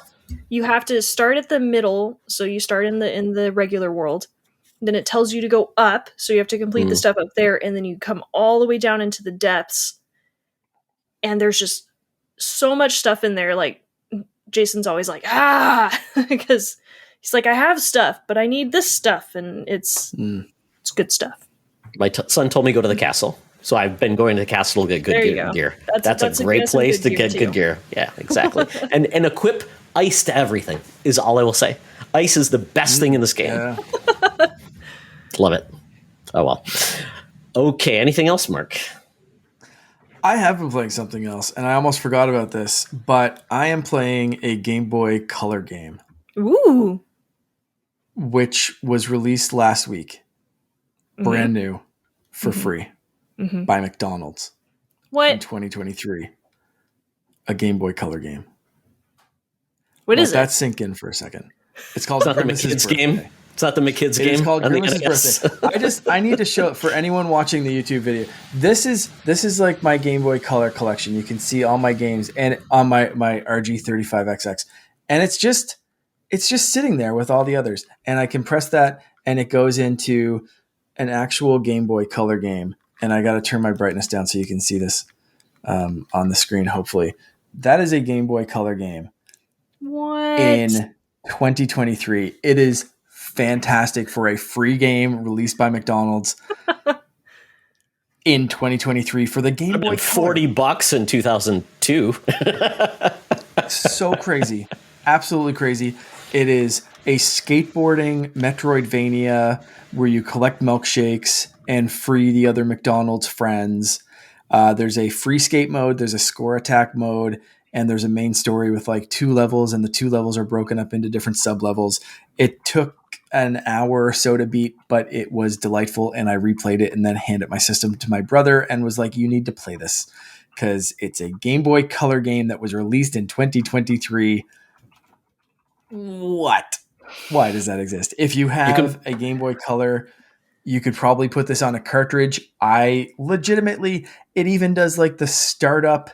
you have to start at the middle. So you start in the regular world, then it tells you to go up. So you have to complete the stuff up there, and then you come all the way down into the depths. And there's just so much stuff in there. Like Jason's always like, because he's like, I have stuff, but I need this stuff, and it's good stuff. My son told me go to the castle. So I've been going to the castle to get good gear. That's a great place to get good gear. Yeah, exactly. and equip ice to everything is all I will say. Ice is the best thing in this game. Yeah. Love it. Oh, well. Okay, anything else, Mark? I have been playing something else, and I almost forgot about this, but I am playing a Game Boy Color game. Ooh. Which was released last week. Brand new. For free. By McDonald's. What? In 2023. A Game Boy Color game. What is it? Let that sink in for a second. It's called Grimace's game. It's not the McKid's game. It's called Grimace's birthday. I need to show it for anyone watching the YouTube video. This is like my Game Boy Color collection. You can see all my games and on my RG35XX. And it's just sitting there with all the others. And I can press that and it goes into an actual Game Boy Color game. And I got to turn my brightness down so you can see this on the screen, hopefully. That is a Game Boy Color game. What? In 2023. It is fantastic for a free game released by McDonald's in 2023 for the Game Boy Color. $40 in 2002. So crazy. Absolutely crazy. It is a skateboarding Metroidvania where you collect milkshakes and free the other McDonald's friends. There's a free skate mode, there's a score attack mode, and there's a main story with like 2 levels, and the 2 levels are broken up into different sub-levels. It took an hour or so to beat, but it was delightful, and I replayed it and then handed my system to my brother and was like, you need to play this because it's a Game Boy Color game that was released in 2023. What? Why does that exist? If you have a Game Boy Color, you could probably put this on a cartridge. It even does like the startup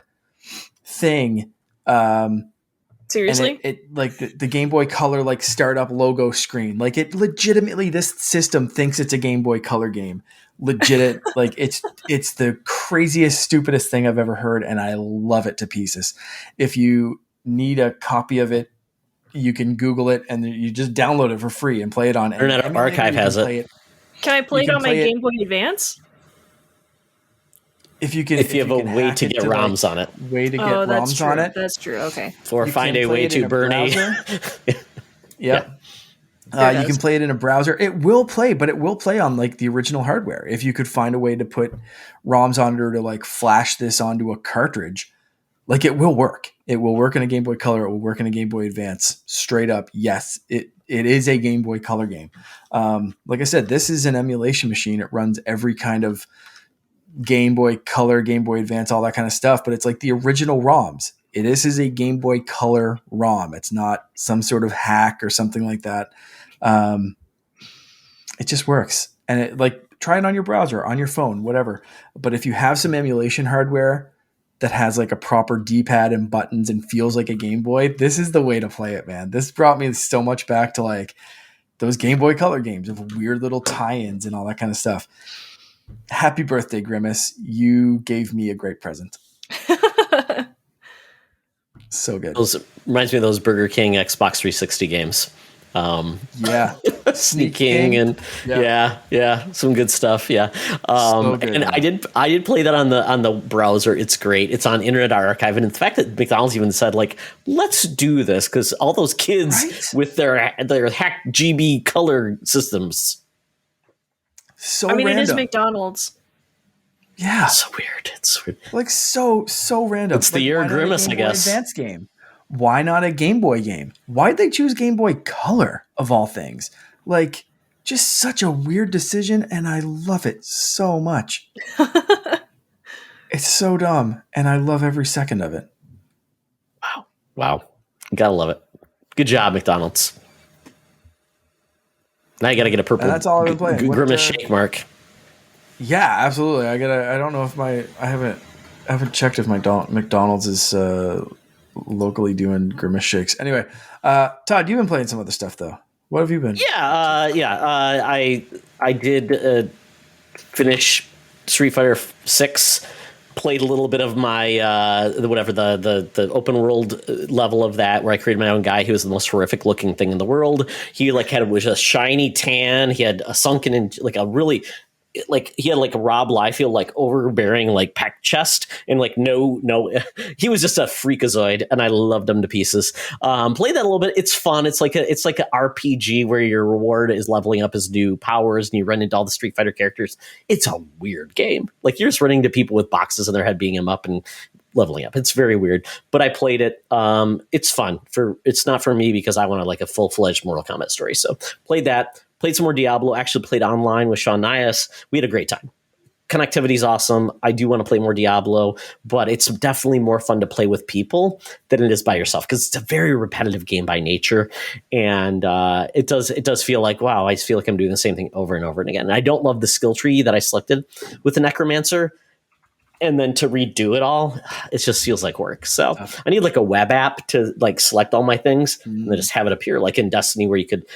thing. Seriously? It like the Game Boy Color like startup logo screen. Like it legitimately, this system thinks it's a Game Boy Color game. legit. Like it's the craziest, stupidest thing I've ever heard, and I love it to pieces. If you need a copy of it, you can Google it and you just download it for free and play it on Internet Archive has it. Can I play it on my Game Boy Advance? If you can, if you have a way to get ROMs on it. Way to get ROMs on it. That's true. Okay. Or find a way to burn Yep. Yeah. You can play it in a browser. It will play, but it will play on like the original hardware. If you could find a way to put ROMs on it or to like flash this onto a cartridge, like it will work. It will work in a Game Boy Color. It will work in a Game Boy Advance. Straight up, yes. It is a Game Boy Color game. Like I said, this is an emulation machine. It runs every kind of Game Boy Color, Game Boy Advance, all that kind of stuff. But it's like the original ROMs. This is a Game Boy Color ROM. It's not some sort of hack or something like that. It just works. And it, like, try it on your browser, on your phone, whatever. But if you have some emulation hardware that has like a proper D-pad and buttons and feels like a Game Boy, this is the way to play it, man. This brought me so much back to like those Game Boy Color games of weird little tie-ins and all that kind of stuff. Happy birthday, Grimace. You gave me a great present. So good. Reminds me of those Burger King Xbox 360 games. Yeah. Sneaking and yeah, some good stuff. Yeah. So good, and man. I did play that on the browser. It's great. It's on Internet Archive. And the fact that McDonald's even said like, let's do this, because all those kids with their hacked GB color systems. So I mean, random. it is McDonald's. Yeah. It's so weird. It's weird. Like so random. It's the year of Grimace, I guess. Advance game. Why not a Game Boy game? Why'd they choose Game Boy Color of all things? Like, just such a weird decision, and I love it so much. It's so dumb, and I love every second of it. Wow. You gotta love it. Good job, McDonald's. Now you gotta get a purple. And that's all I've been playing. Grimace shake mark. Yeah, absolutely. I don't know if I haven't checked if my McDonald's is locally doing Grimace shakes. Anyway, Todd, you've been playing some other stuff though. What have you been? I did finish Street Fighter 6. Played a little bit of my the open world level of that, where I created my own guy who was the most horrific looking thing in the world. He was a shiny tan. He had a sunken in like a really. Like he had like a Rob Liefeld like overbearing like packed chest and like no he was just a freakazoid, and I loved him to pieces. Play that a little bit. It's fun. It's like an RPG where your reward is leveling up his new powers, and you run into all the Street Fighter characters. It's a weird game. Like you're just running to people with boxes in their head, beating them up and leveling up. It's very weird, but I played it. It's fun. It's not for me because I want like a full-fledged Mortal Kombat story. So played that. Played some more Diablo. Actually played online with Sean Nias. We had a great time. Connectivity is awesome. I do want to play more Diablo, but it's definitely more fun to play with people than it is by yourself, because it's a very repetitive game by nature, and it does feel like, wow, I feel like I'm doing the same thing over and over and again. And I don't love the skill tree that I selected with the Necromancer. And then to redo it all, it just feels like work. So I need like a web app to like select all my things and then just have it appear, like in Destiny, where you could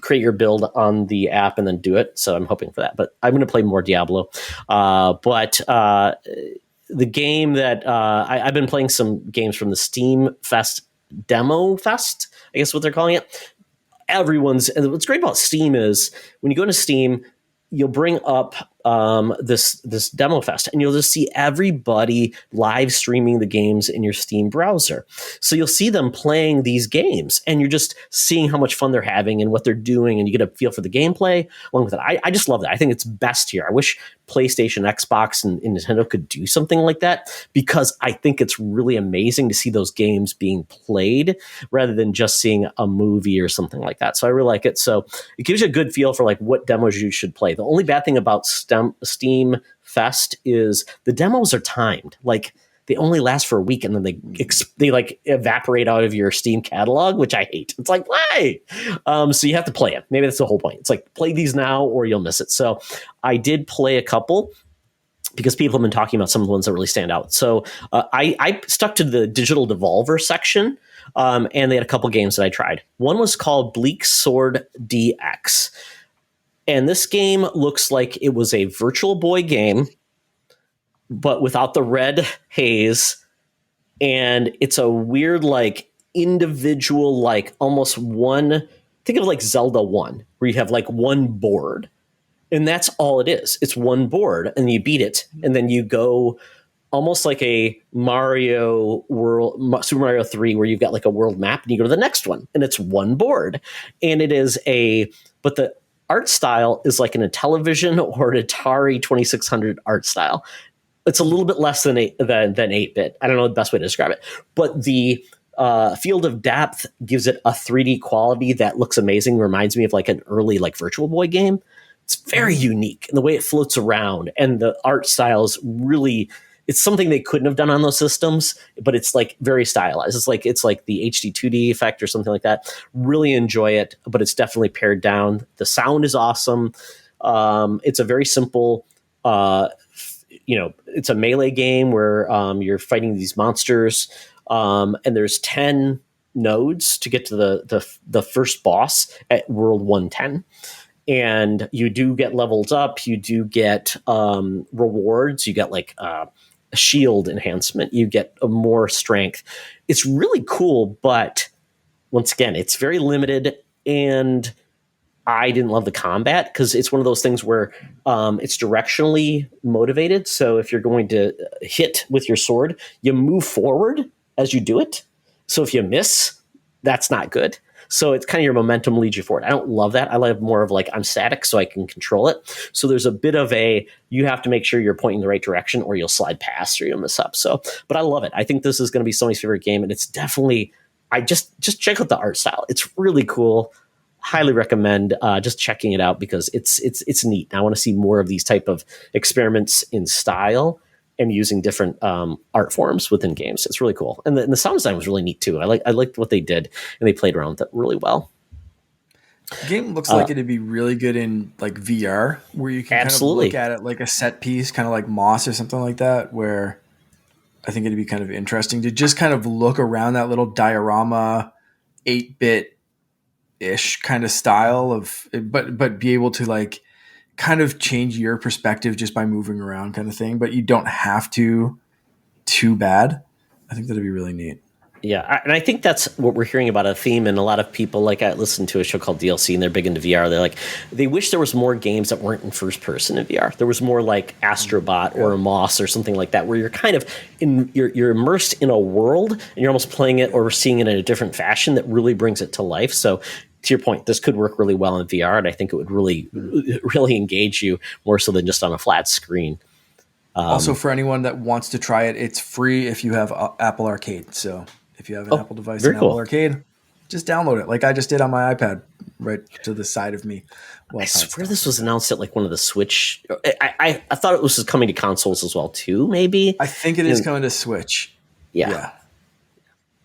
create your build on the app and then do it. So I'm hoping for that. But I'm going to play more Diablo. But the game that I've been playing some games from the Steam Fest Demo Fest, I guess what they're calling it. And what's great about Steam is when you go to Steam, you'll bring up this demo fest, and you'll just see everybody live streaming the games in your Steam browser. So you'll see them playing these games, and you're just seeing how much fun they're having and what they're doing, and you get a feel for the gameplay along with it. I just love that. I think it's best here. I wish PlayStation, Xbox, and Nintendo could do something like that, because I think it's really amazing to see those games being played rather than just seeing a movie or something like that. So I really like it. So it gives you a good feel for like what demos you should play. The only bad thing about Steam Fest is the demos are timed. Like they only last for a week, and then they like evaporate out of your Steam catalog, which I hate. It's like, why? So you have to play it. Maybe that's the whole point. It's like, play these now or you'll miss it. So I did play a couple, because people have been talking about some of the ones that really stand out. So I stuck to the Digital Devolver section, and they had a couple games that I tried. One was called Bleaksword DX. And this game looks like it was a Virtual Boy game, but without the red haze. And it's a weird, like, individual, like, almost one, think of like Zelda 1, where you have like one board. And that's all it is. It's one board, and you beat it, and then you go almost like a Mario world, Super Mario 3, where you've got like a world map, and you go to the next one, and it's one board. And it is but the art style is like an Intellivision or an Atari 2600 art style. It's a little bit less than 8-bit. I don't know the best way to describe it, but the field of depth gives it a 3D quality that looks amazing. Reminds me of like an early like Virtual Boy game. It's very unique in the way it floats around, and the art style is really, it's something they couldn't have done on those systems, but it's like very stylized. It's like the HD 2D effect or something like that. Really enjoy it, but it's definitely pared down. The sound is awesome. It's a very simple, it's a melee game where you're fighting these monsters, and there's 10 nodes to get to the first boss at World 110. And you do get levels up. You do get rewards. You get like a shield enhancement. You get more strength. It's really cool, but once again, it's very limited. And I didn't love the combat because it's one of those things where it's directionally motivated. So if you're going to hit with your sword, you move forward as you do it. So if you miss, that's not good. So it's kind of your momentum leads you forward. I don't love that. I love more of like I'm static so I can control it. So there's a bit of you have to make sure you're pointing the right direction or you'll slide past or you'll mess up. So, but I love it. I think this is going to be somebody's favorite game, and it's definitely, I just check out the art style. It's really cool. Highly recommend just checking it out because it's neat. I want to see more of these type of experiments in style and using different art forms within games. It's really cool. And the sound design was really neat too. I liked what they did, and they played around with it really well. The game looks like it'd be really good in like VR, where you can absolutely kind of look at it like a set piece, kind of like Moss or something like that, where I think it'd be kind of interesting to just kind of look around that little diorama 8-bit-ish kind of style of, but be able to like kind of change your perspective just by moving around kind of thing, but you don't have to too bad. I think that'd be really neat. Yeah, and I think that's what we're hearing about a theme, and a lot of people, like I listened to a show called DLC, and they're big into VR. They're like, they wish there was more games that weren't in first person in VR. There was more like Astrobot or a Moss or something like that, where you're kind of you're immersed in a world, and you're almost playing it or seeing it in a different fashion that really brings it to life. So to your point, this could work really well in VR, and I think it would really, really engage you more so than just on a flat screen. Also, for anyone that wants to try it, it's free if you have Apple Arcade. So if you have an Apple device and Apple Arcade, just download it like I just did on my iPad right to the side of me. I swear this was announced at like one of the Switch. I thought it was coming to consoles as well too, maybe. I think it is coming to Switch. Yeah.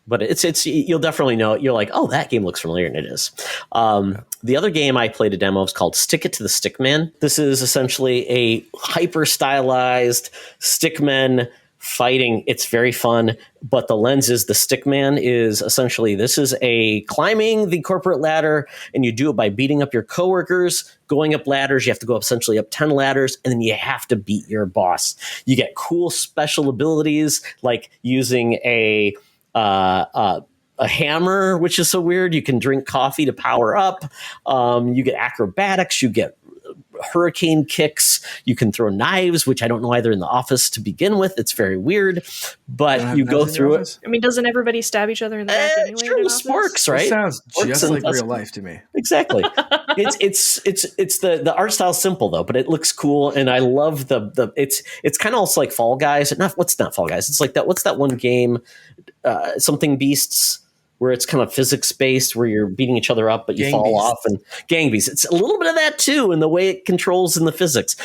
But it's you'll definitely know. You're like, oh, that game looks familiar, and it is. The other game I played a demo of is called Stick It to the Stickman. This is essentially a hyper stylized stickman fighting. It's very fun, but the lens is the stickman is essentially, this is a climbing the corporate ladder, and you do it by beating up your coworkers, going up ladders. You have to go essentially up 10 ladders, and then you have to beat your boss. You get cool special abilities like using a hammer, which is so weird. You can drink coffee to power up. You get acrobatics. You get hurricane kicks. You can throw knives, which I don't know either in the office to begin with. It's very weird, but you go through it. I mean, doesn't everybody stab each other in the back anyway? True, sporks, right? It sounds just like real life to me. Exactly. it's the art style's simple though, but it looks cool, and I love it's kind of also like Fall Guys. Not Fall Guys. It's like that. What's that one game? Something Beasts, where it's kind of physics based, where you're beating each other up, but you fall off, and Gang Beasts. It's a little bit of that too, in the way it controls in the physics.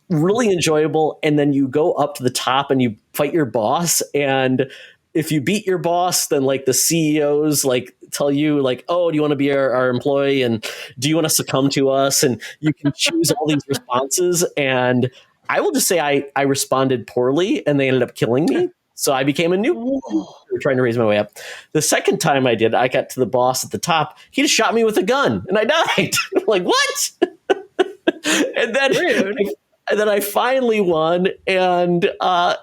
Really enjoyable. And then you go up to the top and you fight your boss, and if you beat your boss, then like the CEOs like tell you like, oh, do you want to be our employee, and do you want to succumb to us? And you can choose all these responses. And I will just say I responded poorly, and they ended up killing me. So I became a new trying to raise my way up. The second time I did, I got to the boss at the top. He just shot me with a gun, and I died. Like, what? and then Rude. and then I finally won, and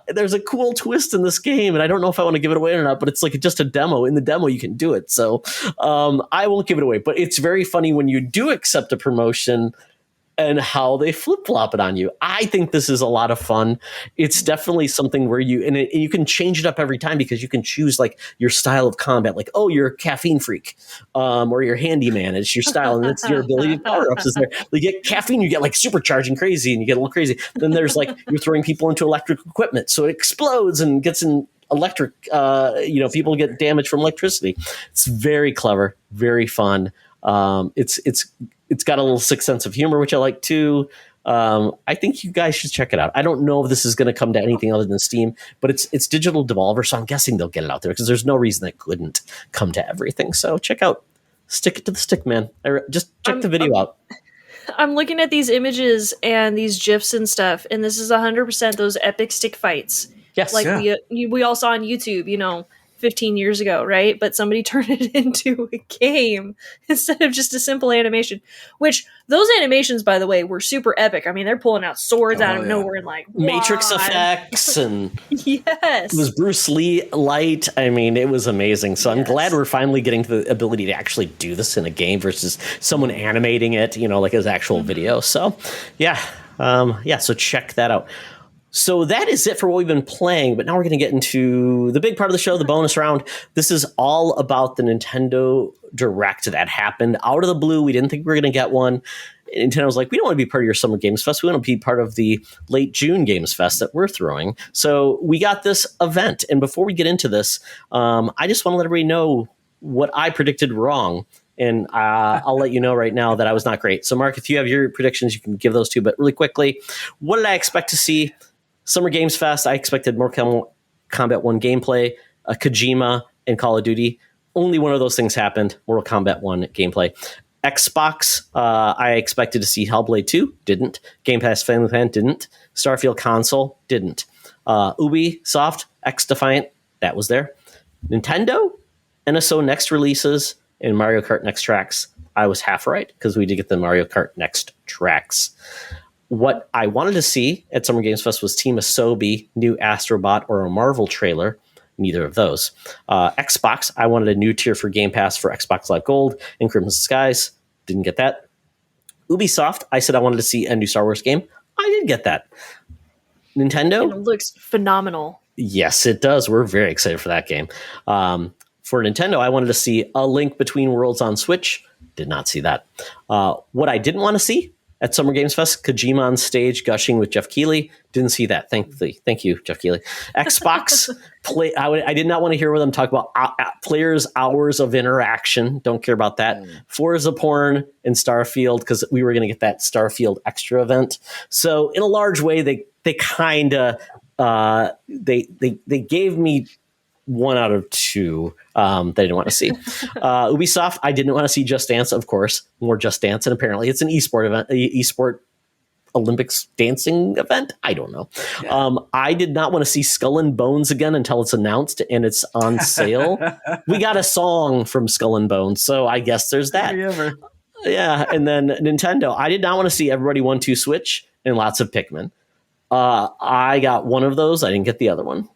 there's a cool twist in this game, and I don't know if I want to give it away or not, but it's like just a demo. In the demo, you can do it, so I won't give it away. But it's very funny when you do accept a promotion and how they flip-flop it on you. I think this is a lot of fun. It's definitely something where you can change it up every time because you can choose like your style of combat. Like, oh, you're a caffeine freak, or you're handyman. It's your style, and it's your ability to power-ups is there. You get caffeine, you get like supercharging crazy, and you get a little crazy. Then there's like you're throwing people into electric equipment, so it explodes and gets in electric. People get damaged from electricity. It's very clever, very fun. It's got a little sixth sense of humor, which I like too. I think you guys should check it out. I don't know if this is going to come to anything other than Steam, but it's digital Devolver, so I'm guessing they'll get it out there because there's no reason it couldn't come to everything. So check out Stick It to the Stick, man. Just check the video out. I'm looking at these images and these GIFs and stuff, and this is 100% those epic stick fights. Yes. Like we all saw on YouTube, 15 years ago, right? But somebody turned it into a game instead of just a simple animation, which those animations, by the way, were super epic. I mean, they're pulling out swords out of nowhere and like Matrix effects and yes, it was Bruce Lee light. I mean, it was amazing. So I'm glad we're finally getting the ability to actually do this in a game versus someone animating it, like as actual video. So so check that out. So that is it for what we've been playing, but now we're going to get into the big part of the show, the bonus round. This is all about the Nintendo Direct that happened out of the blue. We didn't think we were going to get one. Nintendo was like, we don't want to be part of your Summer Games Fest. We want to be part of the late June Games Fest that we're throwing. So we got this event. And before we get into this, I just want to let everybody know what I predicted wrong. And I'll let you know right now that I was not great. So, Mark, if you have your predictions, you can give those too. But really quickly, what did I expect to see? Summer Games Fest, I expected Mortal Kombat 1 gameplay, a Kojima, and Call of Duty. Only one of those things happened, Mortal Kombat 1 gameplay. Xbox, I expected to see Hellblade 2, didn't. Game Pass Family Plan, didn't. Starfield console, didn't. Ubisoft, X-Defiant, that was there. Nintendo, NSO Next releases, and Mario Kart Next Tracks. I was half right, because we did get the Mario Kart Next Tracks. What I wanted to see at Summer Games Fest was Team Asobi, new Astrobot, or a Marvel trailer. Neither of those. Xbox, I wanted a new tier for Game Pass for Xbox Live Gold and Crimson Skies. Didn't get that. Ubisoft, I said I wanted to see a new Star Wars game. I did get that. Nintendo? And it looks phenomenal. Yes, it does. We're very excited for that game. For Nintendo, I wanted to see A Link Between Worlds on Switch. Did not see that. What I didn't want to see at Summer Games Fest, Kojima on stage gushing with Jeff Keighley. Didn't see that. Thank you, Jeff Keighley. Xbox, I did not want to hear them talk about players' hours of interaction. Don't care about that. Forza Porn and Starfield, because we were going to get that Starfield extra event. So in a large way, they kind of they gave me 1 out of 2 that I didn't want to see. Ubisoft, I didn't want to see Just Dance, of course. More Just Dance, and apparently it's an esport event, esport Olympics dancing event. I don't know. Yeah. I did not want to see Skull and Bones again until it's announced and it's on sale. We got a song from Skull and Bones, so I guess there's that. Yeah, and then Nintendo, I did not want to see Everybody 1-2 Switch and lots of Pikmin. I got one of those. I didn't get the other one.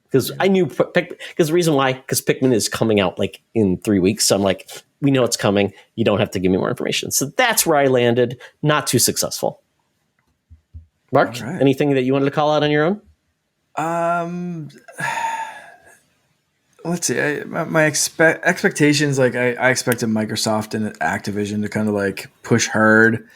Because I knew, because the reason why, because Pikmin is coming out like in 3 weeks. So I'm like, we know it's coming. You don't have to give me more information. So that's where I landed. Not too successful. Mark, anything that you wanted to call out on your own? Let's see. My expectations, like I expected Microsoft and Activision to kind of like push hard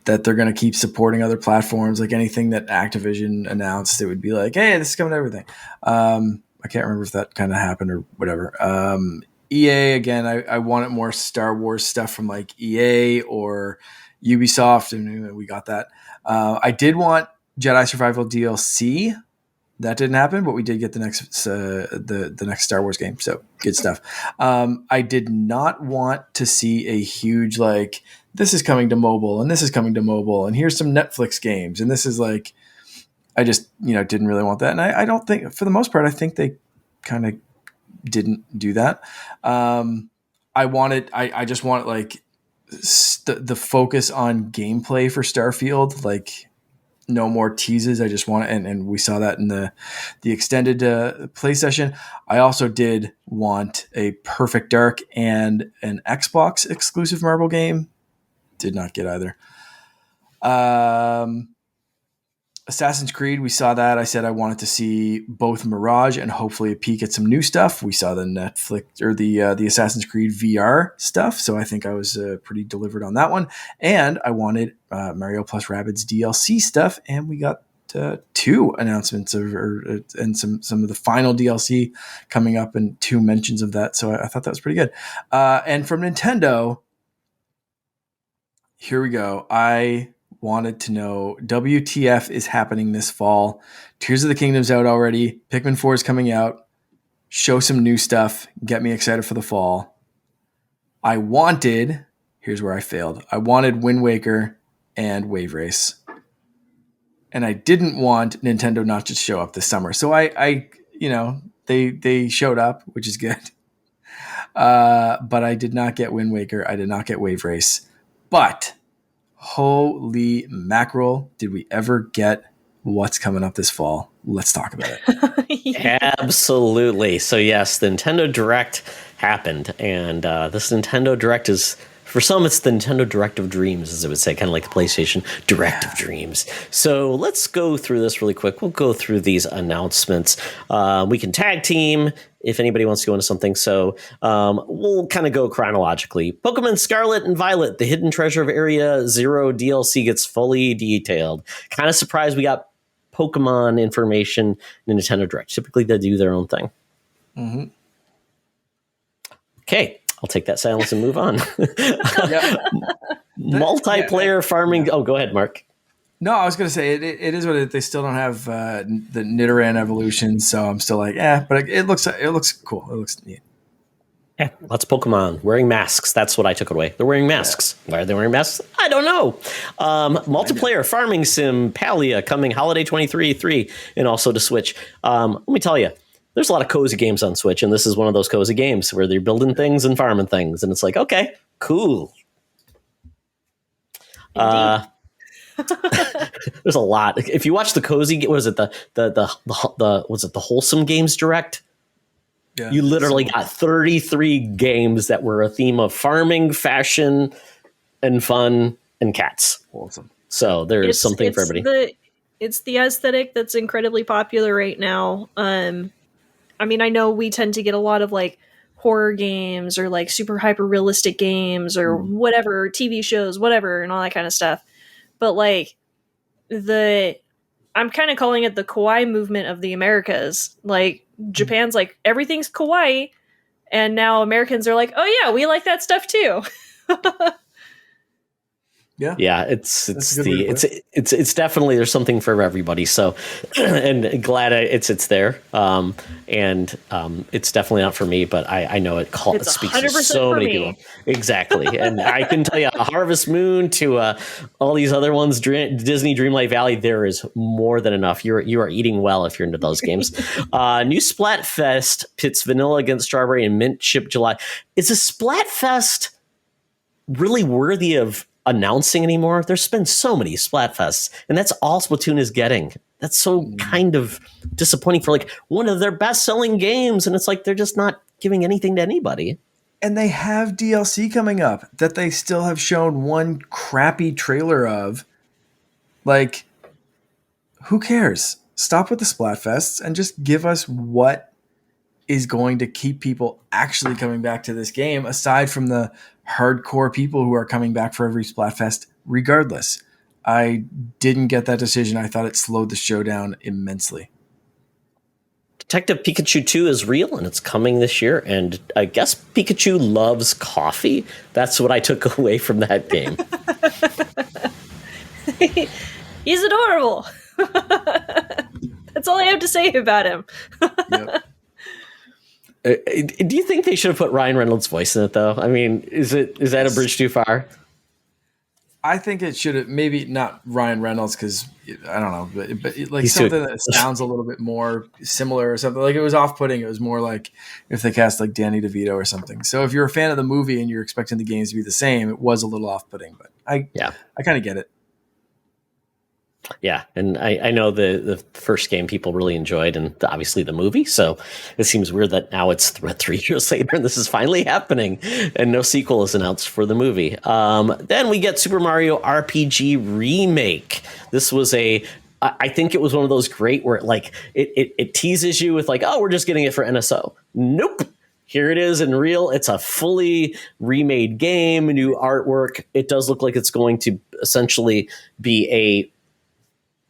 that they're going to keep supporting other platforms. Like anything that Activision announced, it would be like, hey, this is coming to everything. I can't remember if that kind of happened or whatever. EA, again, I wanted more Star Wars stuff from like EA or Ubisoft, and we got that. I did want Jedi Survival DLC. That didn't happen, but we did get the next the next Star Wars game, so good stuff. I did not want to see a huge like, this is coming to mobile and this is coming to mobile and here's some Netflix games and this is like, I just didn't really want that, and I don't think, for the most part, I think they kind of didn't do that. I just wanted like the focus on gameplay for Starfield, like no more teases. I just want, and we saw that in the extended play session. I also did want a Perfect Dark and an Xbox exclusive marble game. Did not get either. Assassin's Creed, we saw that. I said I wanted to see both Mirage and hopefully a peek at some new stuff. We saw the Netflix or the Assassin's Creed VR stuff, so I think I was pretty delivered on that one. And I wanted Mario plus Rabbids DLC stuff, and we got 2 announcements and some of the final DLC coming up, and 2 mentions of that. So I thought that was pretty good. And from Nintendo, here we go. I wanted to know WTF is happening this fall. Tears of the Kingdom's out already. Pikmin 4 is coming out. Show some new stuff. Get me excited for the fall. Here's where I failed. I wanted Wind Waker and Wave Race. And I didn't want Nintendo not to show up this summer. So I they showed up, which is good. But I did not get Wind Waker. I did not get Wave Race. But holy mackerel, did we ever get what's coming up this fall? Let's talk about it. Yeah. Absolutely. So yes, the Nintendo Direct happened, and this Nintendo Direct is, for some, it's the Nintendo Direct of Dreams, as it would say, kind of like the PlayStation Direct of Dreams. So let's go through this really quick. We'll go through these announcements. We can tag team if anybody wants to go into something. So we'll kind of go chronologically. Pokemon Scarlet and Violet, the Hidden Treasure of Area Zero DLC gets fully detailed. Kind of surprised we got Pokemon information in Nintendo Direct. Typically, they do their own thing. Mm-hmm. Okay. I'll take that silence and move on. Multiplayer farming. Oh, go ahead, Mark. No, I was going to say it is what it is. They still don't have the Nidoran evolution, so I'm still like, but it looks cool. It looks neat. Yeah, lots of Pokemon wearing masks. That's what I took away. They're wearing masks. Why are they wearing masks? I don't know. Multiplayer farming sim Palia coming holiday 23 and also to Switch. Let me tell you. There's a lot of cozy games on Switch, and this is one of those cozy games where they're building things and farming things, and it's like, okay, cool. There's a lot. If you watch the cozy, what is it, the Wholesome Games Direct? Yeah, you literally got 33 games that were a theme of farming, fashion, and fun, and cats. Awesome. So there's something for everybody. It's the aesthetic that's incredibly popular right now. I mean, I know we tend to get a lot of like horror games or like super hyper realistic games or whatever, TV shows, whatever, and all that kind of stuff. But like I'm kind of calling it the kawaii movement of the Americas. Like Japan's like, everything's kawaii. And now Americans are like, oh yeah, we like that stuff too. Yeah, it's definitely, there's something for everybody. So, and glad it's there. And it's definitely not for me, but I know it speaks to so many people. Exactly. And I can tell you, Harvest Moon to all these other ones, Disney Dreamlight Valley, there is more than enough. You are eating well if you're into those games. New Splatfest pits vanilla against strawberry and mint ship July. Is a Splatfest really worthy of announcing anymore? There's been so many Splatfests, and that's all Splatoon is getting. That's so kind of disappointing for like one of their best-selling games, and it's like they're just not giving anything to anybody. And they have DLC coming up that they still have shown one crappy trailer of. Like, who cares? Stop with the Splatfests and just give us what is going to keep people actually coming back to this game, aside from the hardcore people who are coming back for every Splatfest regardless. I didn't get that decision. I thought it slowed the show down immensely. Detective Pikachu 2 is real, and it's coming this year, and I guess Pikachu loves coffee. That's what I took away from that game. He's adorable. That's all I have to say about him. Yep. Do you think they should have put Ryan Reynolds' voice in it, though? I mean, is that a bridge too far? I think it should have maybe not Ryan Reynolds because I don't know, but like He's something that sounds a little bit more similar or something. Like it was off-putting. It was more like if they cast like Danny DeVito or something. So if you're a fan of the movie and you're expecting the games to be the same, it was a little off-putting. But I kind of get it. Yeah, and I know the first game people really enjoyed, and obviously the movie. So it seems weird that now it's 3 years later, and this is finally happening, and no sequel is announced for the movie. Then we get Super Mario RPG Remake. This was I think it was one of those great where it teases you with like, oh, we're just getting it for NSO. Nope. Here it is in real. It's a fully remade game, new artwork. It does look like it's going to essentially be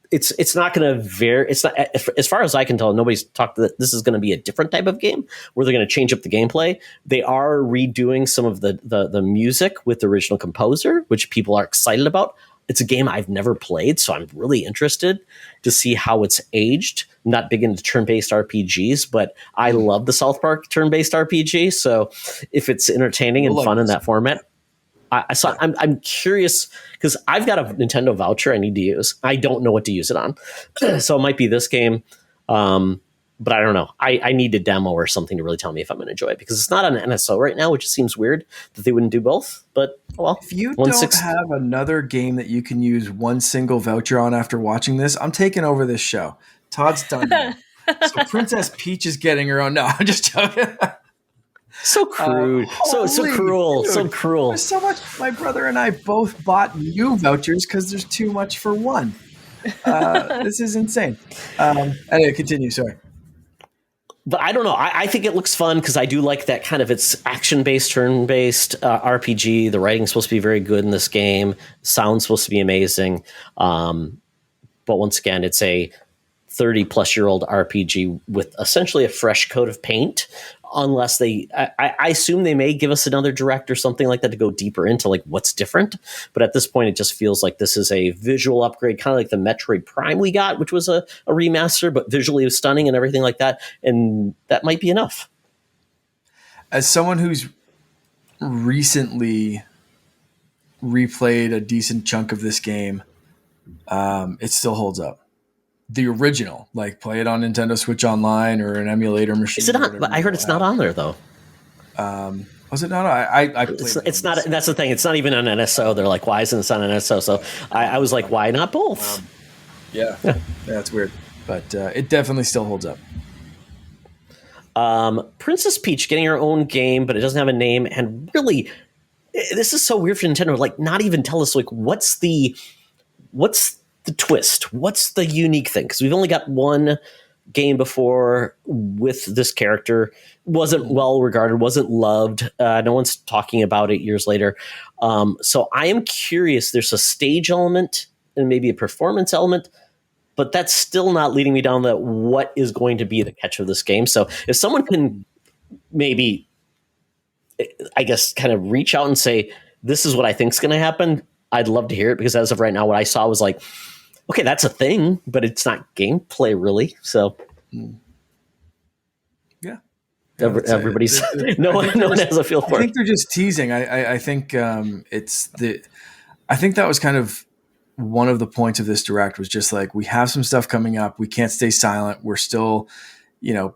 it's not going to vary. It's not, as far as I can tell, nobody's talked that this is going to be a different type of game where they're going to change up the gameplay. They are redoing some of the music with the original composer, which people are excited about. It's a game I've never played, so I'm really interested to see how it's aged. I'm not big into turn-based RPGs, but I love the South Park turn-based RPG. So if it's entertaining and fun in that format, I'm curious because I've got a Nintendo voucher I need to use. I don't know what to use it on. So it might be this game. But I don't know. I need a demo or something to really tell me if I'm going to enjoy it because it's not on NSO right now, which seems weird that they wouldn't do both. But well, if you don't have another game that you can use one single voucher on after watching this, I'm taking over this show. Todd's done that. So Princess Peach is getting her own. No, I'm just joking. So crude. So cruel. Dude, so cruel. There's so much. My brother and I both bought new vouchers because there's too much for one. This is insane. Anyway, continue. Sorry. But I don't know. I think it looks fun because I do like that kind of it's action-based, turn-based RPG. The writing's supposed to be very good in this game. Sound's supposed to be amazing. But once again, it's a 30-plus-year-old RPG with essentially a fresh coat of paint. Unless I assume they may give us another direct or something like that to go deeper into like what's different. But at this point, it just feels like this is a visual upgrade, kind of like the Metroid Prime we got, which was a remaster, but visually it was stunning and everything like that. And that might be enough. As someone who's recently replayed a decent chunk of this game, it still holds up. The original, like play it on Nintendo Switch Online or an emulator machine. Is it not? I heard it's not on there though. Was it not? I played it's not. That's the thing. It's not even on NSO. They're like, why isn't it on NSO? So I was like, why not both? Yeah, that's weird. But it definitely still holds up. Princess Peach getting her own game, but it doesn't have a name. And really, this is so weird for Nintendo. Like, not even tell us like what's the twist? What's the unique thing? Because we've only got one game before with this character. Wasn't well regarded, wasn't loved. No one's talking about it years later. So I am curious. There's a stage element and maybe a performance element, but that's still not leading me down that what is going to be the catch of this game. So if someone can maybe, I guess, kind of reach out and say, this is what I think is going to happen, I'd love to hear it because as of right now, what I saw was like, okay, that's a thing, but it's not gameplay really. So, yeah, everybody's no one has a feel for it. I think they're just teasing. I think I think that was kind of one of the points of this direct was just like we have some stuff coming up. We can't stay silent. We're still,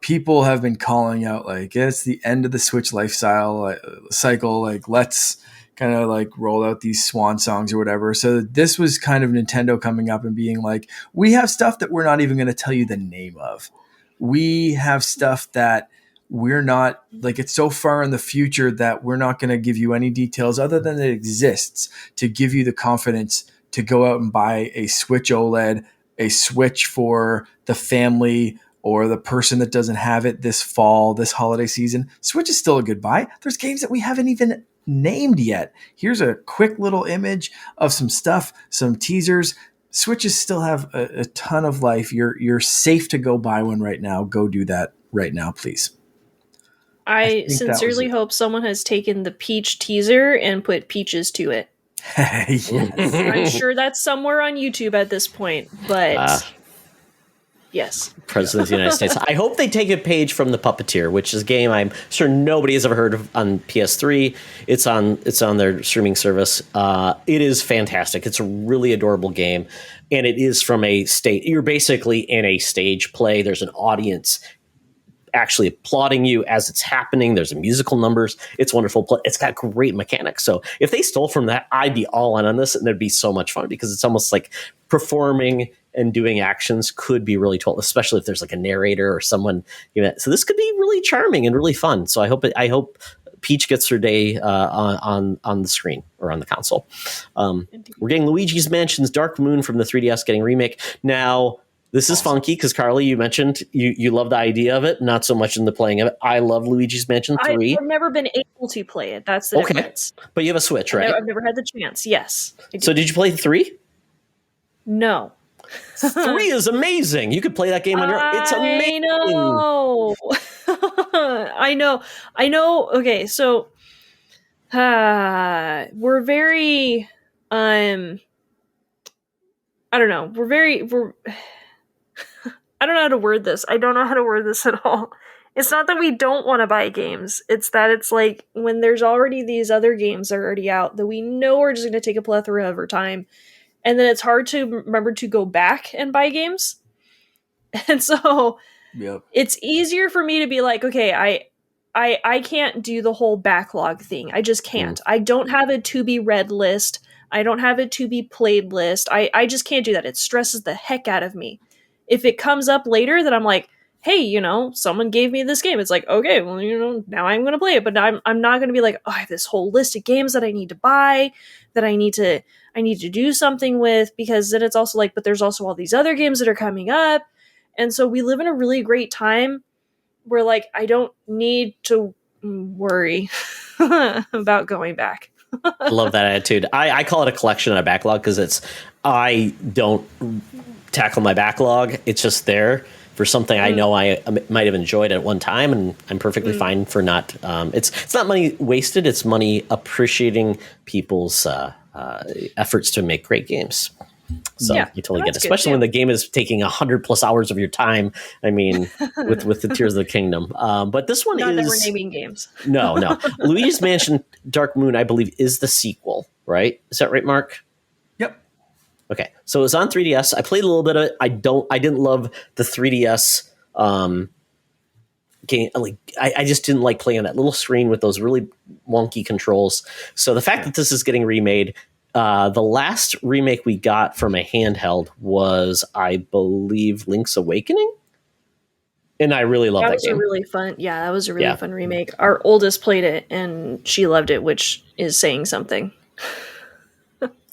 people have been calling out like it's the end of the Switch lifestyle cycle. Like let's kind of like roll out these swan songs or whatever. So this was kind of Nintendo coming up and being like, we have stuff that we're not even going to tell you the name of. We have stuff that we're not like, it's so far in the future that we're not going to give you any details other than it exists to give you the confidence to go out and buy a Switch OLED, a Switch for the family or the person that doesn't have it this fall, this holiday season. Switch is still a good buy. There's games that we haven't even named yet. Here's a quick little image of some stuff, some teasers. Switches still have a ton of life. You're safe to go buy one right now. Go do that right now, please. I sincerely hope someone has taken the Peach teaser and put peaches to it. Yes. I'm sure that's somewhere on YouTube at this point, but Yes. President of the United States. I hope they take a page from The Puppeteer, which is a game I'm sure nobody has ever heard of on PS3. It's on their streaming service. It is fantastic. It's a really adorable game, and it is from a state. You're basically in a stage play. There's an audience actually applauding you as it's happening. There's musical numbers. It's wonderful. It's got great mechanics. So if they stole from that, I'd be all in on this, and it'd be so much fun because it's almost like performing and doing actions could be really told, especially if there's like a narrator or someone. So this could be really charming and really fun. So I hope Peach gets her day on the screen or on the console. We're getting Luigi's Mansion's Dark Moon from the 3DS getting remake. Now, this is funky because, Carly, you mentioned you love the idea of it, not so much in the playing of it. I love Luigi's Mansion 3. I've never been able to play it. That's the difference. But you have a Switch, right? I've never had the chance. Yes. So did you play 3? No. 3 is amazing. You could play that game on your own. It's amazing. I know. Okay, so we're very I don't know. I don't know how to word this. I don't know how to word this at all. It's not that we don't want to buy games. It's that it's like when there's already these other games that are already out that we know are just going to take a plethora over time. And then it's hard to remember to go back and buy games. And so It's easier for me to be like, okay, I can't do the whole backlog thing. I just can't. I don't have a to be read list. I don't have a to be played list. I just can't do that. It stresses the heck out of me. If it comes up later that I'm like, hey, someone gave me this game. It's like, okay, well, now I'm going to play it. But I'm not going to be like, oh, I have this whole list of games that I need to buy, that I need to do something with, because then it's also like, but there's also all these other games that are coming up. And so we live in a really great time where like, I don't need to worry about going back. I love that attitude. I call it a collection and a backlog because I don't tackle my backlog. It's just there for something I know I might have enjoyed at one time, and I'm perfectly fine for not. It's not money wasted. It's money appreciating people's efforts to make great games. So you totally get it, especially when the game is taking 100+ hours of your time. I mean, with the Tears of the Kingdom. But this one not that we're naming games. No. Luigi's Mansion Dark Moon, I believe, is the sequel, right? Is that right, Mark? Yep. Okay, so it was on 3DS. I played a little bit of it. I didn't love the 3DS game. Like, I just didn't like playing on that little screen with those really wonky controls. So the fact that this is getting remade. The last remake we got from a handheld was, I believe, Link's Awakening, and I really love that game. That was a really fun remake. Our oldest played it, and she loved it, which is saying something.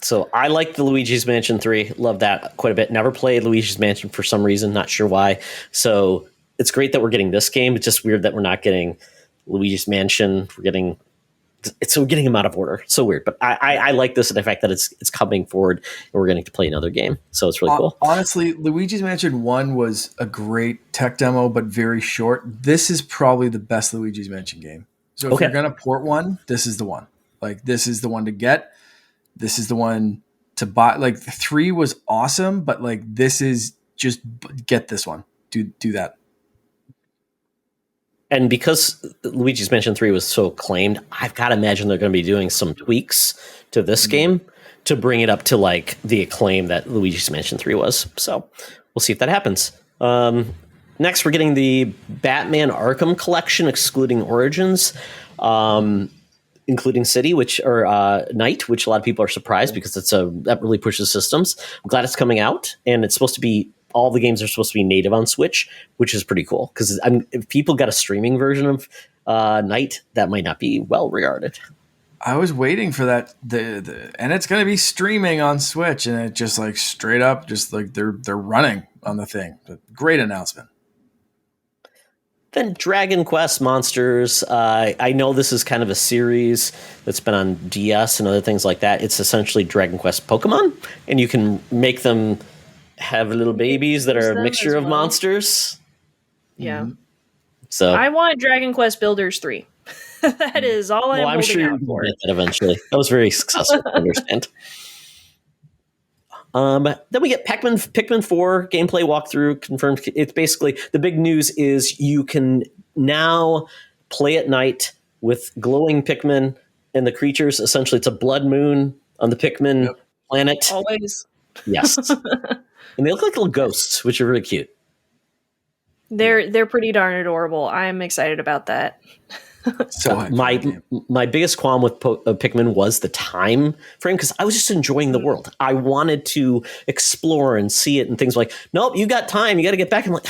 So I like the Luigi's Mansion 3. Love that quite a bit. Never played Luigi's Mansion for some reason. Not sure why. So it's great that we're getting this game. It's just weird that we're not getting Luigi's Mansion. We're getting them out of order. So weird, but I like this and the fact that it's coming forward and we're getting to play another game. So it's really cool. Honestly, Luigi's Mansion 1 was a great tech demo, but very short. This is probably the best Luigi's Mansion game. So if you're going to port one, this is the one. Like, this is the one to get. This is the one to buy. Like, 3 was awesome, but like, this is just get this one. Do that. And because Luigi's Mansion 3 was so acclaimed, I've got to imagine they're going to be doing some tweaks to this game to bring it up to like the acclaim that Luigi's Mansion 3 was. So we'll see if that happens. Next, we're getting the Batman Arkham Collection, excluding Origins, including City, Night, which a lot of people are surprised because that really pushes systems. I'm glad it's coming out, and it's supposed to be. All the games are supposed to be native on Switch, which is pretty cool. Because if people got a streaming version of Night, that might not be well regarded. I was waiting for that, and it's going to be streaming on Switch, and it just like straight up, just like they're running on the thing. Great announcement. Then Dragon Quest Monsters. I know this is kind of a series that's been on DS and other things like that. It's essentially Dragon Quest Pokemon, and you can make them have little babies that are a mixture of monsters. Yeah. So I want Dragon Quest Builders 3. That is all I'm sure out for. Get that eventually. That was very successful. I understand. Then we get Pikmin 4 gameplay walkthrough confirmed. It's basically the big news is you can now play at night with glowing Pikmin and the creatures. Essentially, it's a blood moon on the Pikmin planet. Always. Yes. And they look like little ghosts, which are really cute. They're pretty darn adorable. I'm excited about that. So my biggest qualm with Pikmin was the time frame, because I was just enjoying the world. I wanted to explore and see it, and things like, nope, you got time, you got to get back. I'm like,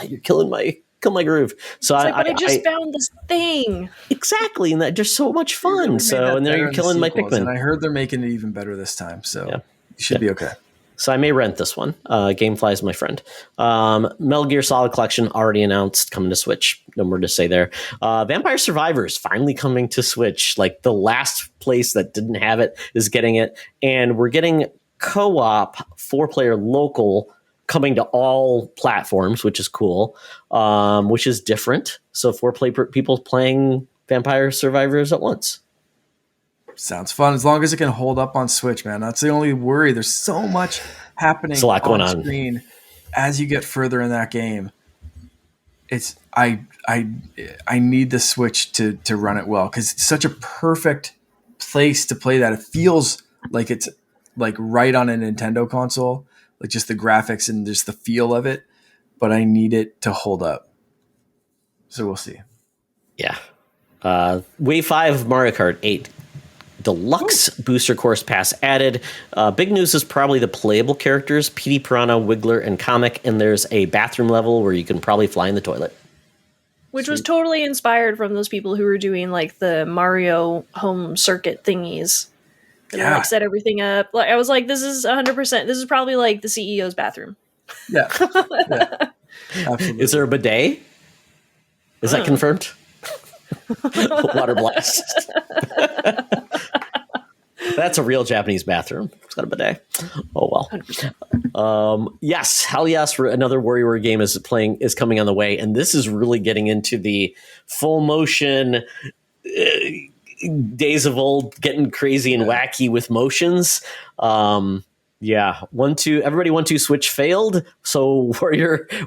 you're killing my groove. So I just found this thing. Exactly, and that just so much fun. Really so and then you're killing my Pikmin. And I heard they're making it even better this time. So you should be okay. So I may rent this one. Gamefly is my friend. Metal Gear Solid Collection already announced, coming to Switch. No more to say there. Vampire Survivors finally coming to Switch. Like the last place that didn't have it is getting it. And we're getting co-op 4-player local coming to all platforms, which is cool, which is different. So 4 people playing Vampire Survivors at once. Sounds fun, as long as it can hold up on Switch, man. That's the only worry. There's so much happening. There's a lot going on screen as you get further in that game. It's I need the Switch to run it well, because it's such a perfect place to play that. It feels like it's like right on a Nintendo console, like just the graphics and just the feel of it. But I need it to hold up. So we'll see. Yeah. Wave 5 Mario Kart 8 Deluxe Booster Course Pass added. Big news is probably the playable characters, Petey Piranha, Wiggler, and Comic, and there's a bathroom level where you can probably fly in the toilet. Which was totally inspired from those people who were doing like the Mario home circuit thingies. And like set everything up. Like I was like, this is 100%. This is probably like the CEO's bathroom. Yeah. Absolutely. Is there a bidet? Is that confirmed? Water blast. That's a real Japanese bathroom. It's got a bidet. Oh well. Yes, hell yes. Another WarioWare game is coming on the way, and this is really getting into the full motion days of old, getting crazy and wacky with motions. Yeah, 1-2. Everybody 1-2 Switch failed, so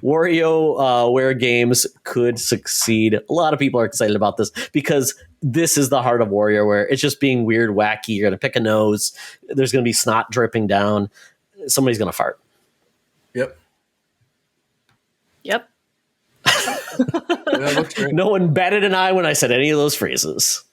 WarioWare games could succeed. A lot of people are excited about this because this is the heart of WarioWare. It's just being weird, wacky. You're gonna pick a nose. There's gonna be snot dripping down. Somebody's gonna fart. Yep. That looks great. No one batted an eye when I said any of those phrases.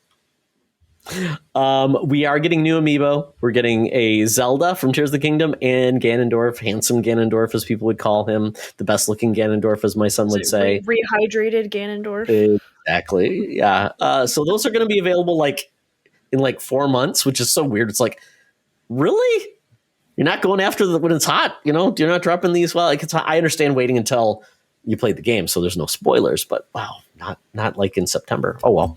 We are getting new amiibo. We're getting a Zelda from Tears of the Kingdom and Ganondorf, handsome Ganondorf, as people would call him, the best looking Ganondorf, as my son would say. Rehydrated Ganondorf. Exactly. Yeah. So those are going to be available in 4 months, which is so weird. It's like, really? You're not going after when it's hot? You're not dropping these. Well, like I understand waiting until you played the game, so there's no spoilers, but wow, not like in September. Oh well.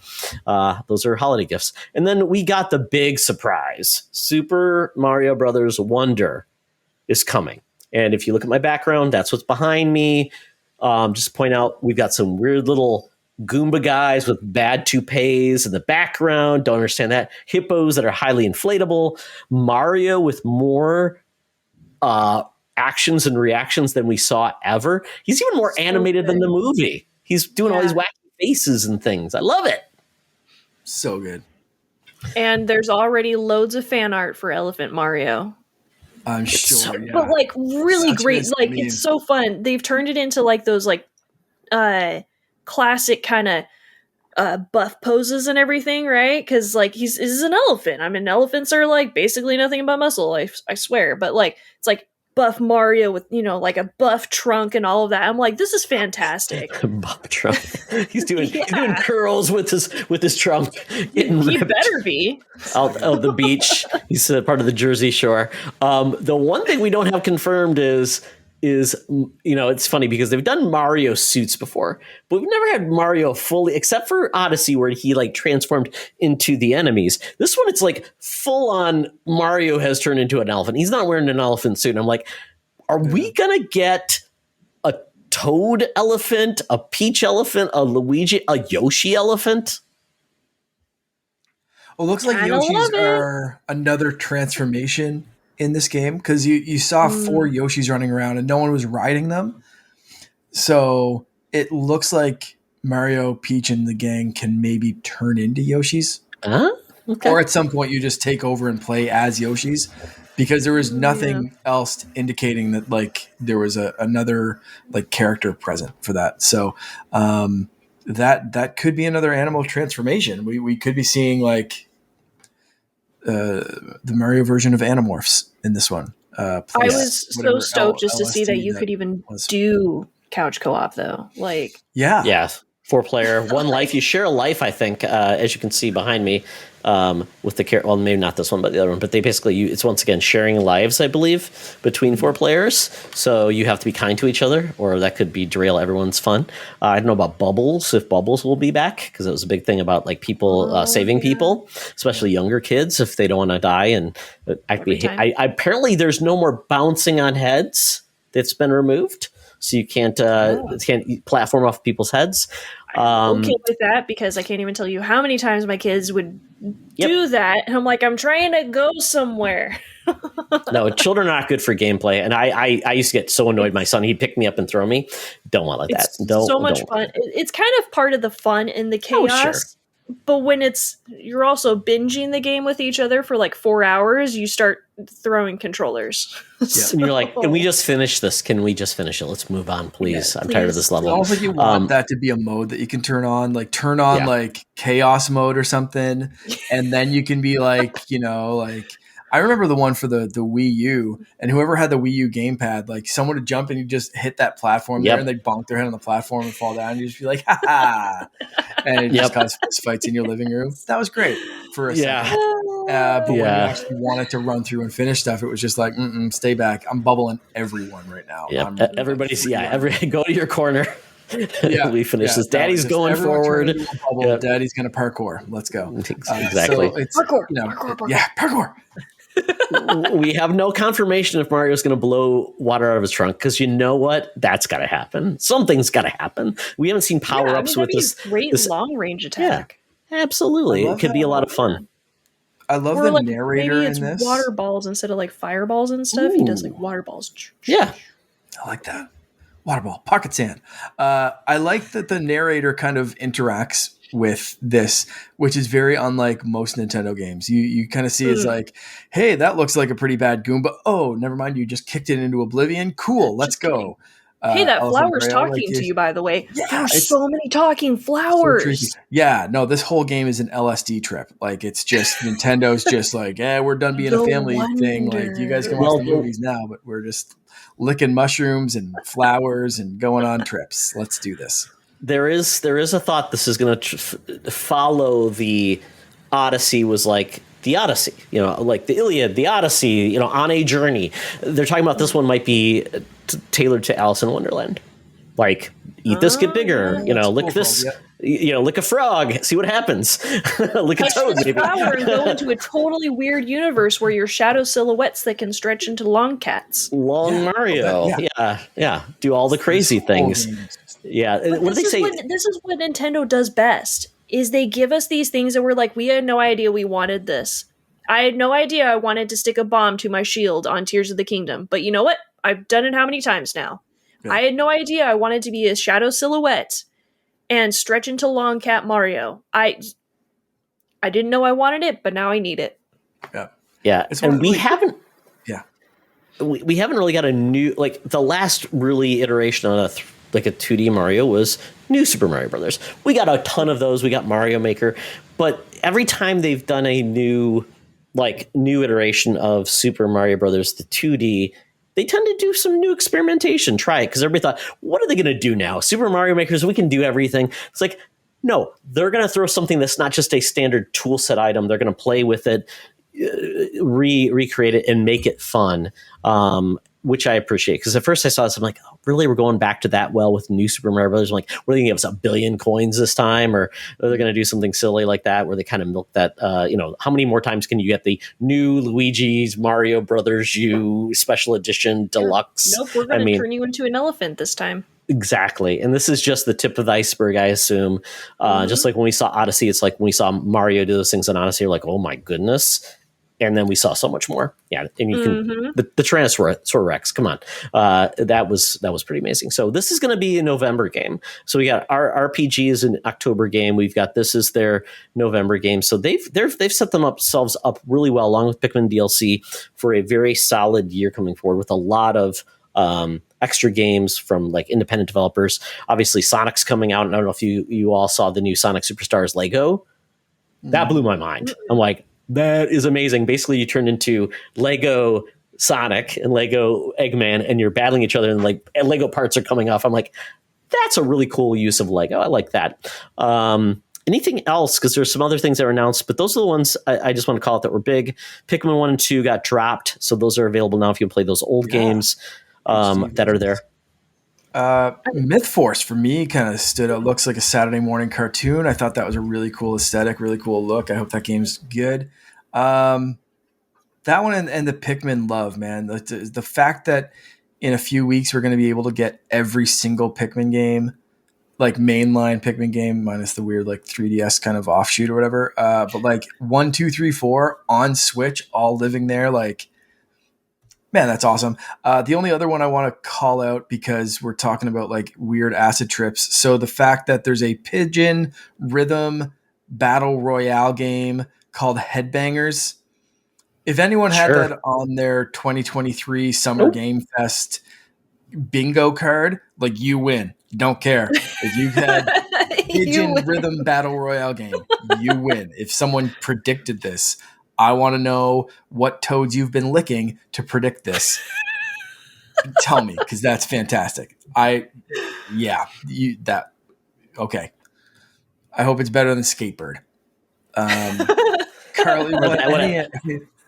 Those are holiday gifts. And then we got the big surprise. Super Mario Brothers Wonder is coming. And if you look at my background, that's what's behind me. Just point out, we've got some weird little Goomba guys with bad toupees in the background. Don't understand that. Hippos that are highly inflatable. Mario with more actions and reactions than we saw ever. He's even more animated than the movie. He's doing all these wacky faces and things. I love it. So good. And there's already loads of fan art for Elephant Mario. I'm sure. But like really great. Like it's so fun. They've turned it into like those like classic kind of buff poses and everything, right? Because like he's an elephant. I mean, elephants are like basically nothing but muscle. I swear. But like it's like buff Mario with like a buff trunk and all of that. I'm like, this is fantastic. Buff trunk. He's doing curls with his trunk. He better be out the beach. He's part of the Jersey Shore. The one thing we don't have confirmed is it's funny because they've done Mario suits before, but we've never had Mario fully, except for Odyssey, where he like transformed into the enemies. This one, it's like full on Mario has turned into an elephant. He's not wearing an elephant suit. And I'm like, are we gonna get a Toad elephant, a Peach elephant, a Luigi, a Yoshi elephant? Well, it looks like Yoshi's are another transformation in this game because you saw 4 Yoshis running around and no one was riding them. So it looks like Mario, Peach, and the gang can maybe turn into Yoshis. Okay. Or at some point you just take over and play as Yoshis, because there was nothing else indicating that like there was another like character present for that. So that could be another animal transformation. We could be seeing like the Mario version of Animorphs in this one. I was so stoked just to see that you could even do couch co-op though. Like yeah, 4-player, 1 life. You share a life, I think, as you can see behind me, with the character. Well, maybe not this one, but the other one. But they basically, it's once again sharing lives, I believe, between 4 players. So you have to be kind to each other, or that could be derail everyone's fun. I don't know about Bubbles, if Bubbles will be back, because it was a big thing about like people saving people, especially younger kids, if they don't want to die. And apparently, there's no more bouncing on heads that's been removed. So you can't platform off people's heads. I'm okay with that, because I can't even tell you how many times my kids would do that. And I'm like, I'm trying to go somewhere. No, children are not good for gameplay. And I used to get so annoyed. My son, he'd pick me up and throw me. Don't want like that. So much fun. It's kind of part of the fun and the chaos. Oh, sure. But when you're also binging the game with each other for like 4 hours, you start throwing controllers. And you're like, can we just finish this? Can we just finish it? Let's move on, please. I'm tired of this level. It's almost like you want that to be a mode that you can turn on like chaos mode or something. And then you can be like, like I remember the one for the Wii U, and whoever had the Wii U gamepad, like someone would jump and you just hit that platform there and they'd bonk their head on the platform and fall down. And you just be like, ha ha. And it just caused fist fights in your living room. That was great for a second. But when you actually wanted to run through and finish stuff, it was just like, stay back. I'm bubbling everyone right now. Yep. Everybody's, go to your corner. We finish this. Daddy's going forward. Daddy's going to parkour. Let's go. Exactly. So it's, parkour. Yeah, parkour. We have no confirmation if Mario's going to blow water out of his trunk, because you know what? That's got to happen. Something's got to happen. We haven't seen power-ups with this. Great long-range attack. Yeah, absolutely. It could be a lot of fun. I love the narrator in this. Water balls instead of like fireballs and stuff. He does like water balls. Yeah. I like that. Water ball, pocket sand. I like that the narrator kind of interacts with this, which is very unlike most Nintendo games. You kind of see it's like, hey, that looks like a pretty bad Goomba. Oh, never mind, you just kicked it into oblivion. Cool, let's go. Hey, that flower's talking to you, by the way. Yeah, there's so many talking flowers. So this whole game is an LSD trip. Like, it's just Nintendo's just like, we're done being a family thing. Like, you guys can watch the movies now, but we're just licking mushrooms and flowers and going on trips. Let's do this. There is a thought this is going to follow the Odyssey was like the Odyssey, like the Iliad, the Odyssey, on a journey. They're talking about this one might be tailored to Alice in Wonderland. Like, eat this, get bigger, lick this, lick a frog, see what happens. Lick a toad, maybe. Flower and go into a totally weird universe where you're shadow silhouettes that can stretch into long cats. Mario. Yeah. Do all the crazy things. Yeah. What do they say? This is what Nintendo does best, is they give us these things and we're like, we had no idea we wanted this. I had no idea I wanted to stick a bomb to my shield on Tears of the Kingdom. But you know what? I've done it how many times now? Yeah. I had no idea I wanted to be a shadow silhouette and stretch into long cat Mario. I didn't know I wanted it, but now I need it. Yeah. And we haven't really got a new, like, the last really iteration on a 2D Mario was New Super Mario Brothers. We got a ton of those. We got Mario Maker, but every time they've done a new iteration of Super Mario Brothers, the 2D, they tend to do some new experimentation. Try it, because everybody thought, what are they going to do now? Super Mario Makers, we can do everything. It's like, no, they're going to throw something that's not just a standard tool set item. They're going to play with it, recreate it, and make it fun, which I appreciate. Because at first I saw this, I'm like, oh, really? We're going back to that well with New Super Mario Brothers? I'm like, what are they going to give us, 1 billion coins this time? Or are they going to do something silly like that where they kind of milk that, how many more times can you get the new Luigi's Mario Brothers U Special Edition Deluxe? Nope, we're going to turn you into an elephant this time. Exactly. And this is just the tip of the iceberg, I assume. Just like when we saw Odyssey, it's like when we saw Mario do those things on Odyssey, you're like, oh my goodness. and then we saw so much more. Yeah, and you can the Tyrannosaurus Rex. Come on, that was pretty amazing. So this is going to be a November game. So we got our RPG is an October game. We've got this is their November game. So they've set themselves up really well, along with Pikmin DLC, for a very solid year coming forward with a lot of extra games from like independent developers. Obviously, Sonic's coming out, and I don't know if you all saw the new Sonic Superstars Lego. That blew my mind. I'm like, that is amazing. Basically, you turned into Lego Sonic and Lego Eggman, and you're battling each other, and like Lego parts are coming off. I'm like, that's a really cool use of Lego. I like that. Anything else? Because there's some other things that were announced, but those are the ones I just want to call out that were big. Pikmin 1 and 2 got dropped, so those are available now if you play those old games that are there. Myth Force for me kind of stood out. Looks like a Saturday morning cartoon. I thought that was a really cool aesthetic, really cool look. I hope that game's good. That one and the Pikmin love, man. The fact that in a few weeks we're going to be able to get every single Pikmin game, like mainline Pikmin game, minus the weird like 3DS kind of offshoot or whatever. But like 1, 2, 3, 4 on Switch, all living there, like. Man, that's awesome. The only other one I want to call out, because we're talking about like weird acid trips. So the fact that there's a pigeon rhythm battle royale game called Headbangers. If anyone had that on their 2023 Summer Game Fest bingo card, like you win. Don't care. If you had pigeon rhythm battle royale game, you win. If someone predicted this, I want to know what toads you've been licking to predict this. Tell me, because that's fantastic. Okay. I hope it's better than Skatebird. Carly,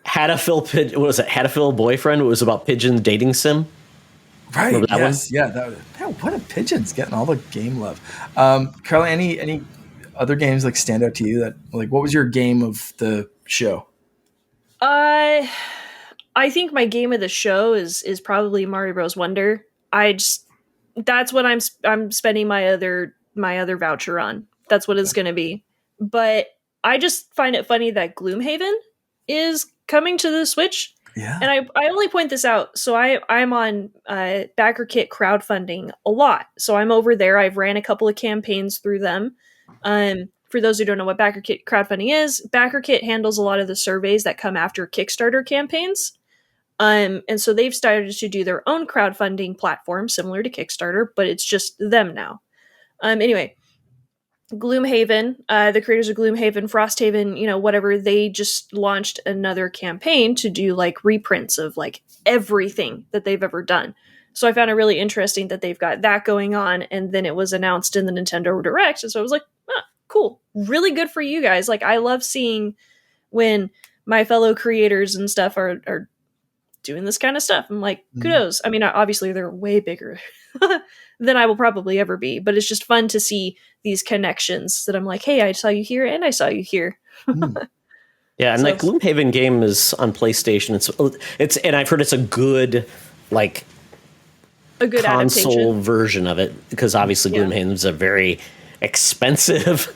Hadafil, what was it? Hadafil Boyfriend? It was about pigeon dating sim. Right. Yes. One? Yeah. What a pigeons getting all the game love. Carly, any other games like stand out to you that like what was your game of the show? I think my game of the show is probably Mario Bros. Wonder. That's what I'm spending my other voucher on. That's what it's going to be. But I just find it funny that Gloomhaven is coming to the Switch. Yeah. And I only point this out. So I'm on BackerKit crowdfunding a lot. So I'm over there. I've ran a couple of campaigns through them. For those who don't know what BackerKit crowdfunding is, BackerKit handles a lot of the surveys that come after Kickstarter campaigns. And so they've started to do their own crowdfunding platform similar to Kickstarter, but it's just them now. Anyway, Gloomhaven, the creators of Gloomhaven, Frosthaven, whatever, they just launched another campaign to do like reprints of like everything that they've ever done. So I found it really interesting that they've got that going on, and then it was announced in the Nintendo Direct. And so I was like, cool. Really good for you guys. Like, I love seeing when my fellow creators and stuff are doing this kind of stuff. I'm like, kudos. I mean, obviously they're way bigger than I will probably ever be, but it's just fun to see these connections that I'm like, hey, I saw you here and I saw you here. Yeah, and like Gloomhaven game is on PlayStation. It's and I've heard it's a good console adaptation version of it, because obviously Gloomhaven is a very expensive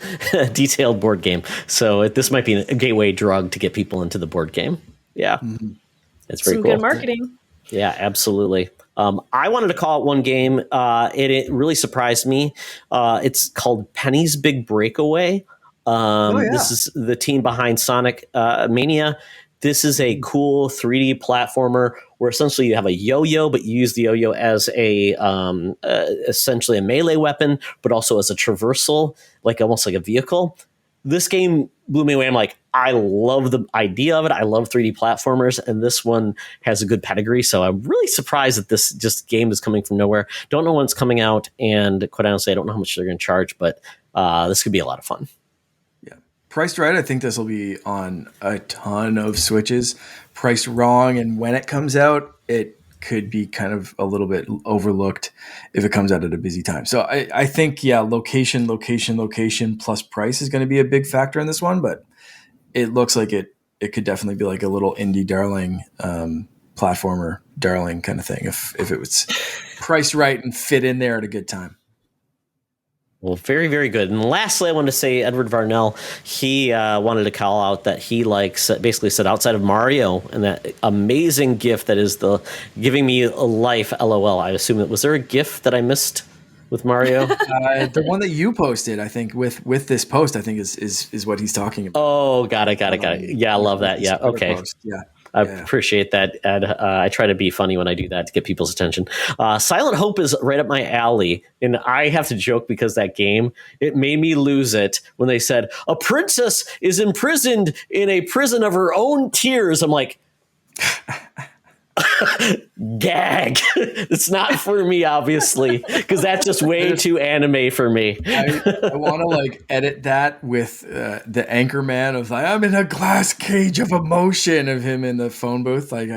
detailed board game, so this might be a gateway drug to get people into the board game. It's very cool. Good marketing. Yeah, absolutely. I wanted to call out one game. It really surprised me. It's called Penny's Big Breakaway. This is the team behind Sonic Mania. This is a cool 3D platformer where essentially you have a yo-yo, but you use the yo-yo as essentially a melee weapon, but also as a traversal, like almost like a vehicle. This game blew me away. I'm like, I love the idea of it. I love 3D platformers, and this one has a good pedigree. So I'm really surprised that this just game is coming from nowhere. Don't know when it's coming out, and quite honestly, I don't know how much they're going to charge, but this could be a lot of fun. Priced right, I think this will be on a ton of Switches. Priced wrong, and when it comes out, it could be kind of a little bit overlooked if it comes out at a busy time. So I think, location plus price is going to be a big factor in this one, but it looks like it could definitely be like a little indie darling, platformer darling kind of thing if it was priced right and fit in there at a good time. Well, very, very good. And lastly, I want to say Edward Varnell, he wanted to call out that he basically said outside of Mario and that amazing GIF that is the giving me a life, LOL. I assume was there a GIF that I missed with Mario? The one that you posted, I think, with this post, I think is what he's talking about. Oh, got it. Yeah, I love that. Yeah, okay. Yeah. I appreciate that, Ed. I try to be funny when I do that to get people's attention. Silent Hope is right up my alley, and I have to joke because that game, it made me lose it when they said, a princess is imprisoned in a prison of her own tears. I'm like, gag. It's not for me, obviously, because that's just way too anime for me. I want to like edit that with the anchor man of like, I'm in a glass cage of emotion of him in the phone booth. Like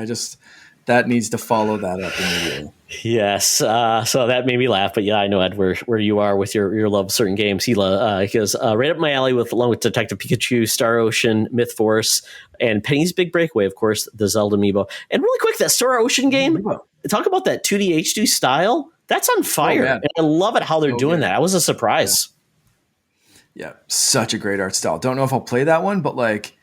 that needs to follow that up immediately. Yes. So that made me laugh, but yeah, I know, Ed, where you are with your love of certain games. He goes right up my alley along with Detective Pikachu, Star Ocean, Myth Force, and Penny's Big Breakaway, of course, the Zelda amiibo. And really quick, that Star Ocean game, talk about that 2D HD style. That's on fire. And I love it how they're doing that. I was a surprise. Yeah, such a great art style. Don't know if I'll play that one, but like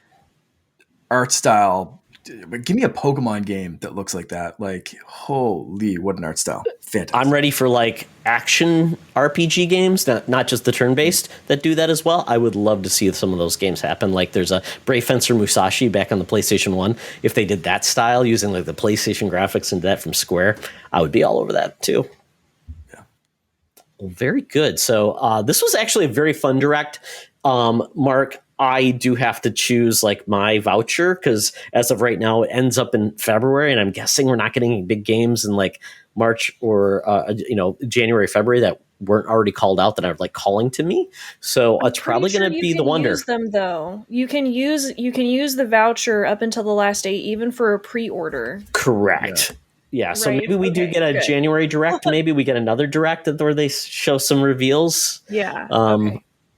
art style. Give me a Pokemon game that looks like that. Like, holy, what an art style. Fantastic. I'm ready for like action RPG games, not just the turn-based that do that as well. I would love to see some of those games happen. Like there's a Brave Fencer Musashi back on the PlayStation 1. If they did that style using like the PlayStation graphics and that from Square, I would be all over that too. Yeah. Well, very good. So this was actually a very fun direct. Mark, I do have to choose like my voucher because as of right now, it ends up in February, and I'm guessing we're not getting big games in like March or January, February that weren't already called out that are like calling to me. So it's probably going to be the Wonder. Use them though. You can use the voucher up until the last day, even for a pre-order. Correct. Yeah. So maybe we do get a January direct. Maybe we get another direct where they show some reveals. Yeah.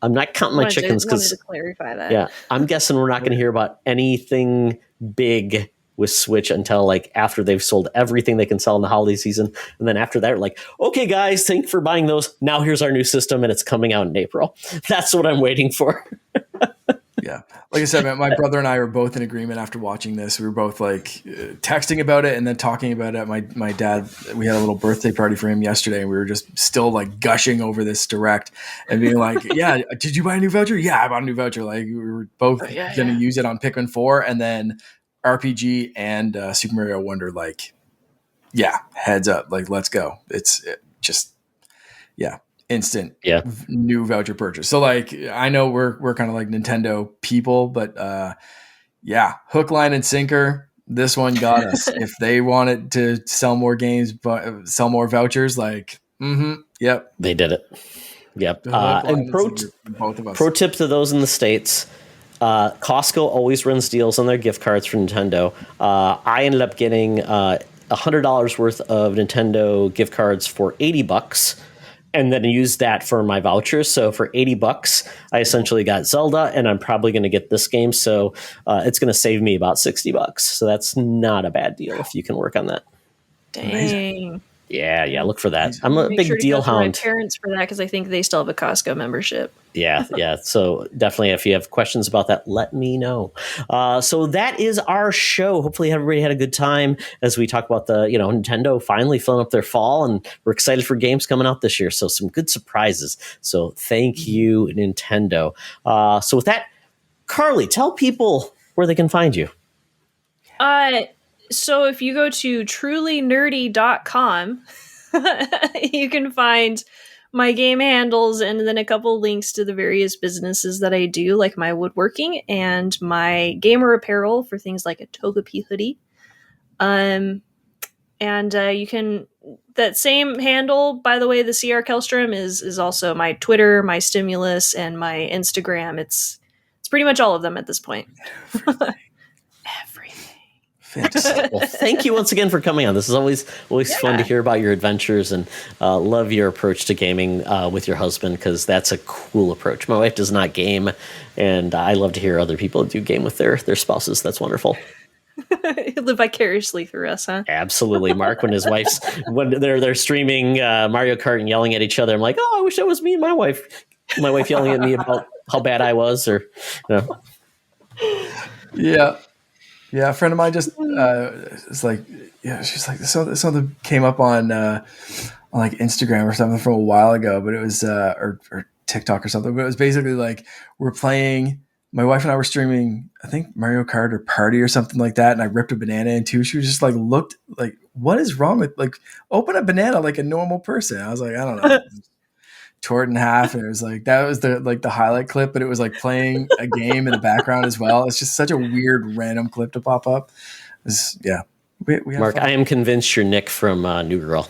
I'm not counting my chickens because to clarify that. Yeah, I'm guessing we're not going to hear about anything big with Switch until like after they've sold everything they can sell in the holiday season, and then after that, like, okay, guys, thank you for buying those. Now here's our new system, and it's coming out in April. That's what I'm waiting for. Yeah. Like I said, man, my brother and I were both in agreement after watching this. We were both like texting about it and then talking about it. My dad, we had a little birthday party for him yesterday, and we were just still like gushing over this direct and being like, yeah, did you buy a new voucher? Yeah, I bought a new voucher. Like we were both going to use it on Pikmin 4 and then RPG and Super Mario Wonder. Like, yeah, heads up. Like, let's go. It's just, yeah. Instant new voucher purchase. So like I know we're kind of like Nintendo people, but hook, line, and sinker. This one got us. If they wanted to sell more games, but sell more vouchers, like yep, they did it. Yep. And pro tip to those in the States. Costco always runs deals on their gift cards for Nintendo. I ended up getting $100 worth of Nintendo gift cards for $80. And then use that for my vouchers. So for $80, I essentially got Zelda, and I'm probably going to get this game. So it's going to save me about $60. So that's not a bad deal if you can work on that. Dang. Yeah. Look for that. I'm a big deal hound. My parents for that because I think they still have a Costco membership. Yeah. So definitely, if you have questions about that, let me know. So that is our show. Hopefully, everybody had a good time as we talk about the Nintendo finally filling up their fall, and we're excited for games coming out this year. So some good surprises. So thank you, Nintendo. So with that, Carly, tell people where they can find you. So if you go to trulynerdy.com, you can find my game handles and then a couple links to the various businesses that I do, like my woodworking and my gamer apparel for things like a Togepi hoodie. And you can, that same handle, by the way, the CR Kjelstrom is also my Twitter, my Stimulus, and my Instagram. It's pretty much all of them at this point. Everything. Well, thank you once again for coming on. This is always fun to hear about your adventures, and love your approach to gaming with your husband, because that's a cool approach. My wife does not game, and I love to hear other people do game with their spouses. That's wonderful. Live vicariously through us, huh? Absolutely. Mark, when they're streaming Mario Kart and yelling at each other, I'm like, oh, I wish that was me and my wife yelling at me about how bad I was, or Yeah. A friend of mine just is like, she's like, something came up on like Instagram or something from a while ago, but it was or TikTok or something, but it was basically like, my wife and I were streaming, I think Mario Kart or Party or something like that, and I ripped a banana in two. She was just like, looked like, what is wrong with, like, open a banana like a normal person. I was like, I don't know. Tore it in half, and it was like, that was the highlight clip, but it was like playing a game in the background as well. It's just such a weird random clip to pop up. We Mark, fun. I am convinced you're Nick from New Girl.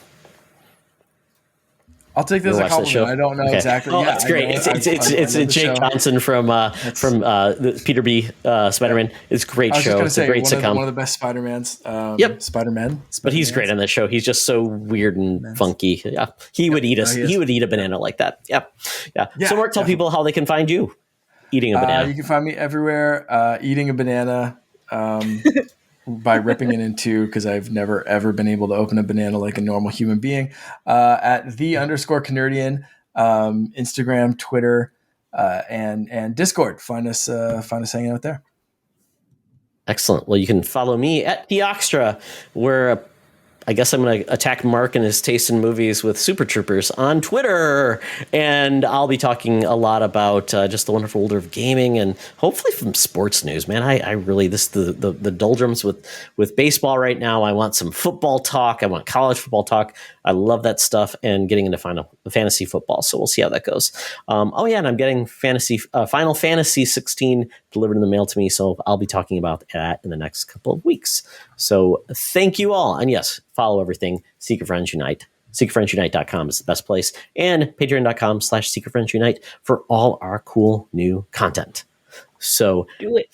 I'll take this as a compliment. I don't know exactly. Oh, that's great. It's Jake Johnson from the Peter B. Spider-Man. It's a great show. It's a great sitcom. One of the best Spider-Mans. Spider-Man. But he's great on that show. He's just so weird and funky. Yeah, he would eat a banana like that. Yeah. So Mark, tell people how they can find you eating a banana. You can find me everywhere eating a banana. By ripping it in two, because I've never ever been able to open a banana like a normal human being. At _Canardian, Instagram, Twitter, and Discord. Find us hanging out there. Excellent. Well, you can follow me at Theoxtra, where I guess I'm going to attack Mark and his taste in movies with Super Troopers on Twitter. And I'll be talking a lot about just the wonderful world of gaming and hopefully from sports news, man. I really, the doldrums with baseball right now. I want some football talk. I want college football talk. I love that stuff, and getting into fantasy football. So we'll see how that goes. And I'm getting Final Fantasy 16 delivered in the mail to me. So I'll be talking about that in the next couple of weeks. So thank you all. And yes, follow everything Secret Friends Unite. SecretFriendsUnite.com is the best place. And Patreon.com/SecretFriendsUnite for all our cool new content. So do it.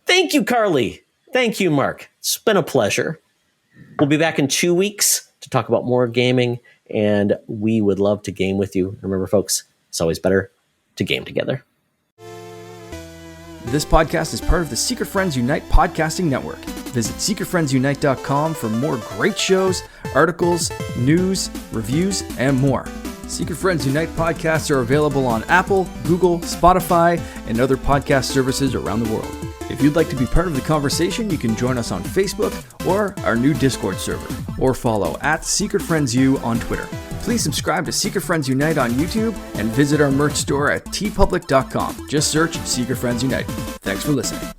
Thank you, Carly. Thank you, Mark. It's been a pleasure. We'll be back in 2 weeks to talk about more gaming, and we would love to game with you. Remember, folks, it's always better to game together. This podcast is part of the Secret Friends Unite podcasting network. Visit secretfriendsunite.com for more great shows, articles, news, reviews, and more. Secret Friends Unite podcasts are available on Apple, Google, Spotify, and other podcast services around the world. If you'd like to be part of the conversation, you can join us on Facebook or our new Discord server, or follow at Secret Friends U on Twitter. Please subscribe to Secret Friends Unite on YouTube and visit our merch store at tpublic.com. Just search Secret Friends Unite. Thanks for listening.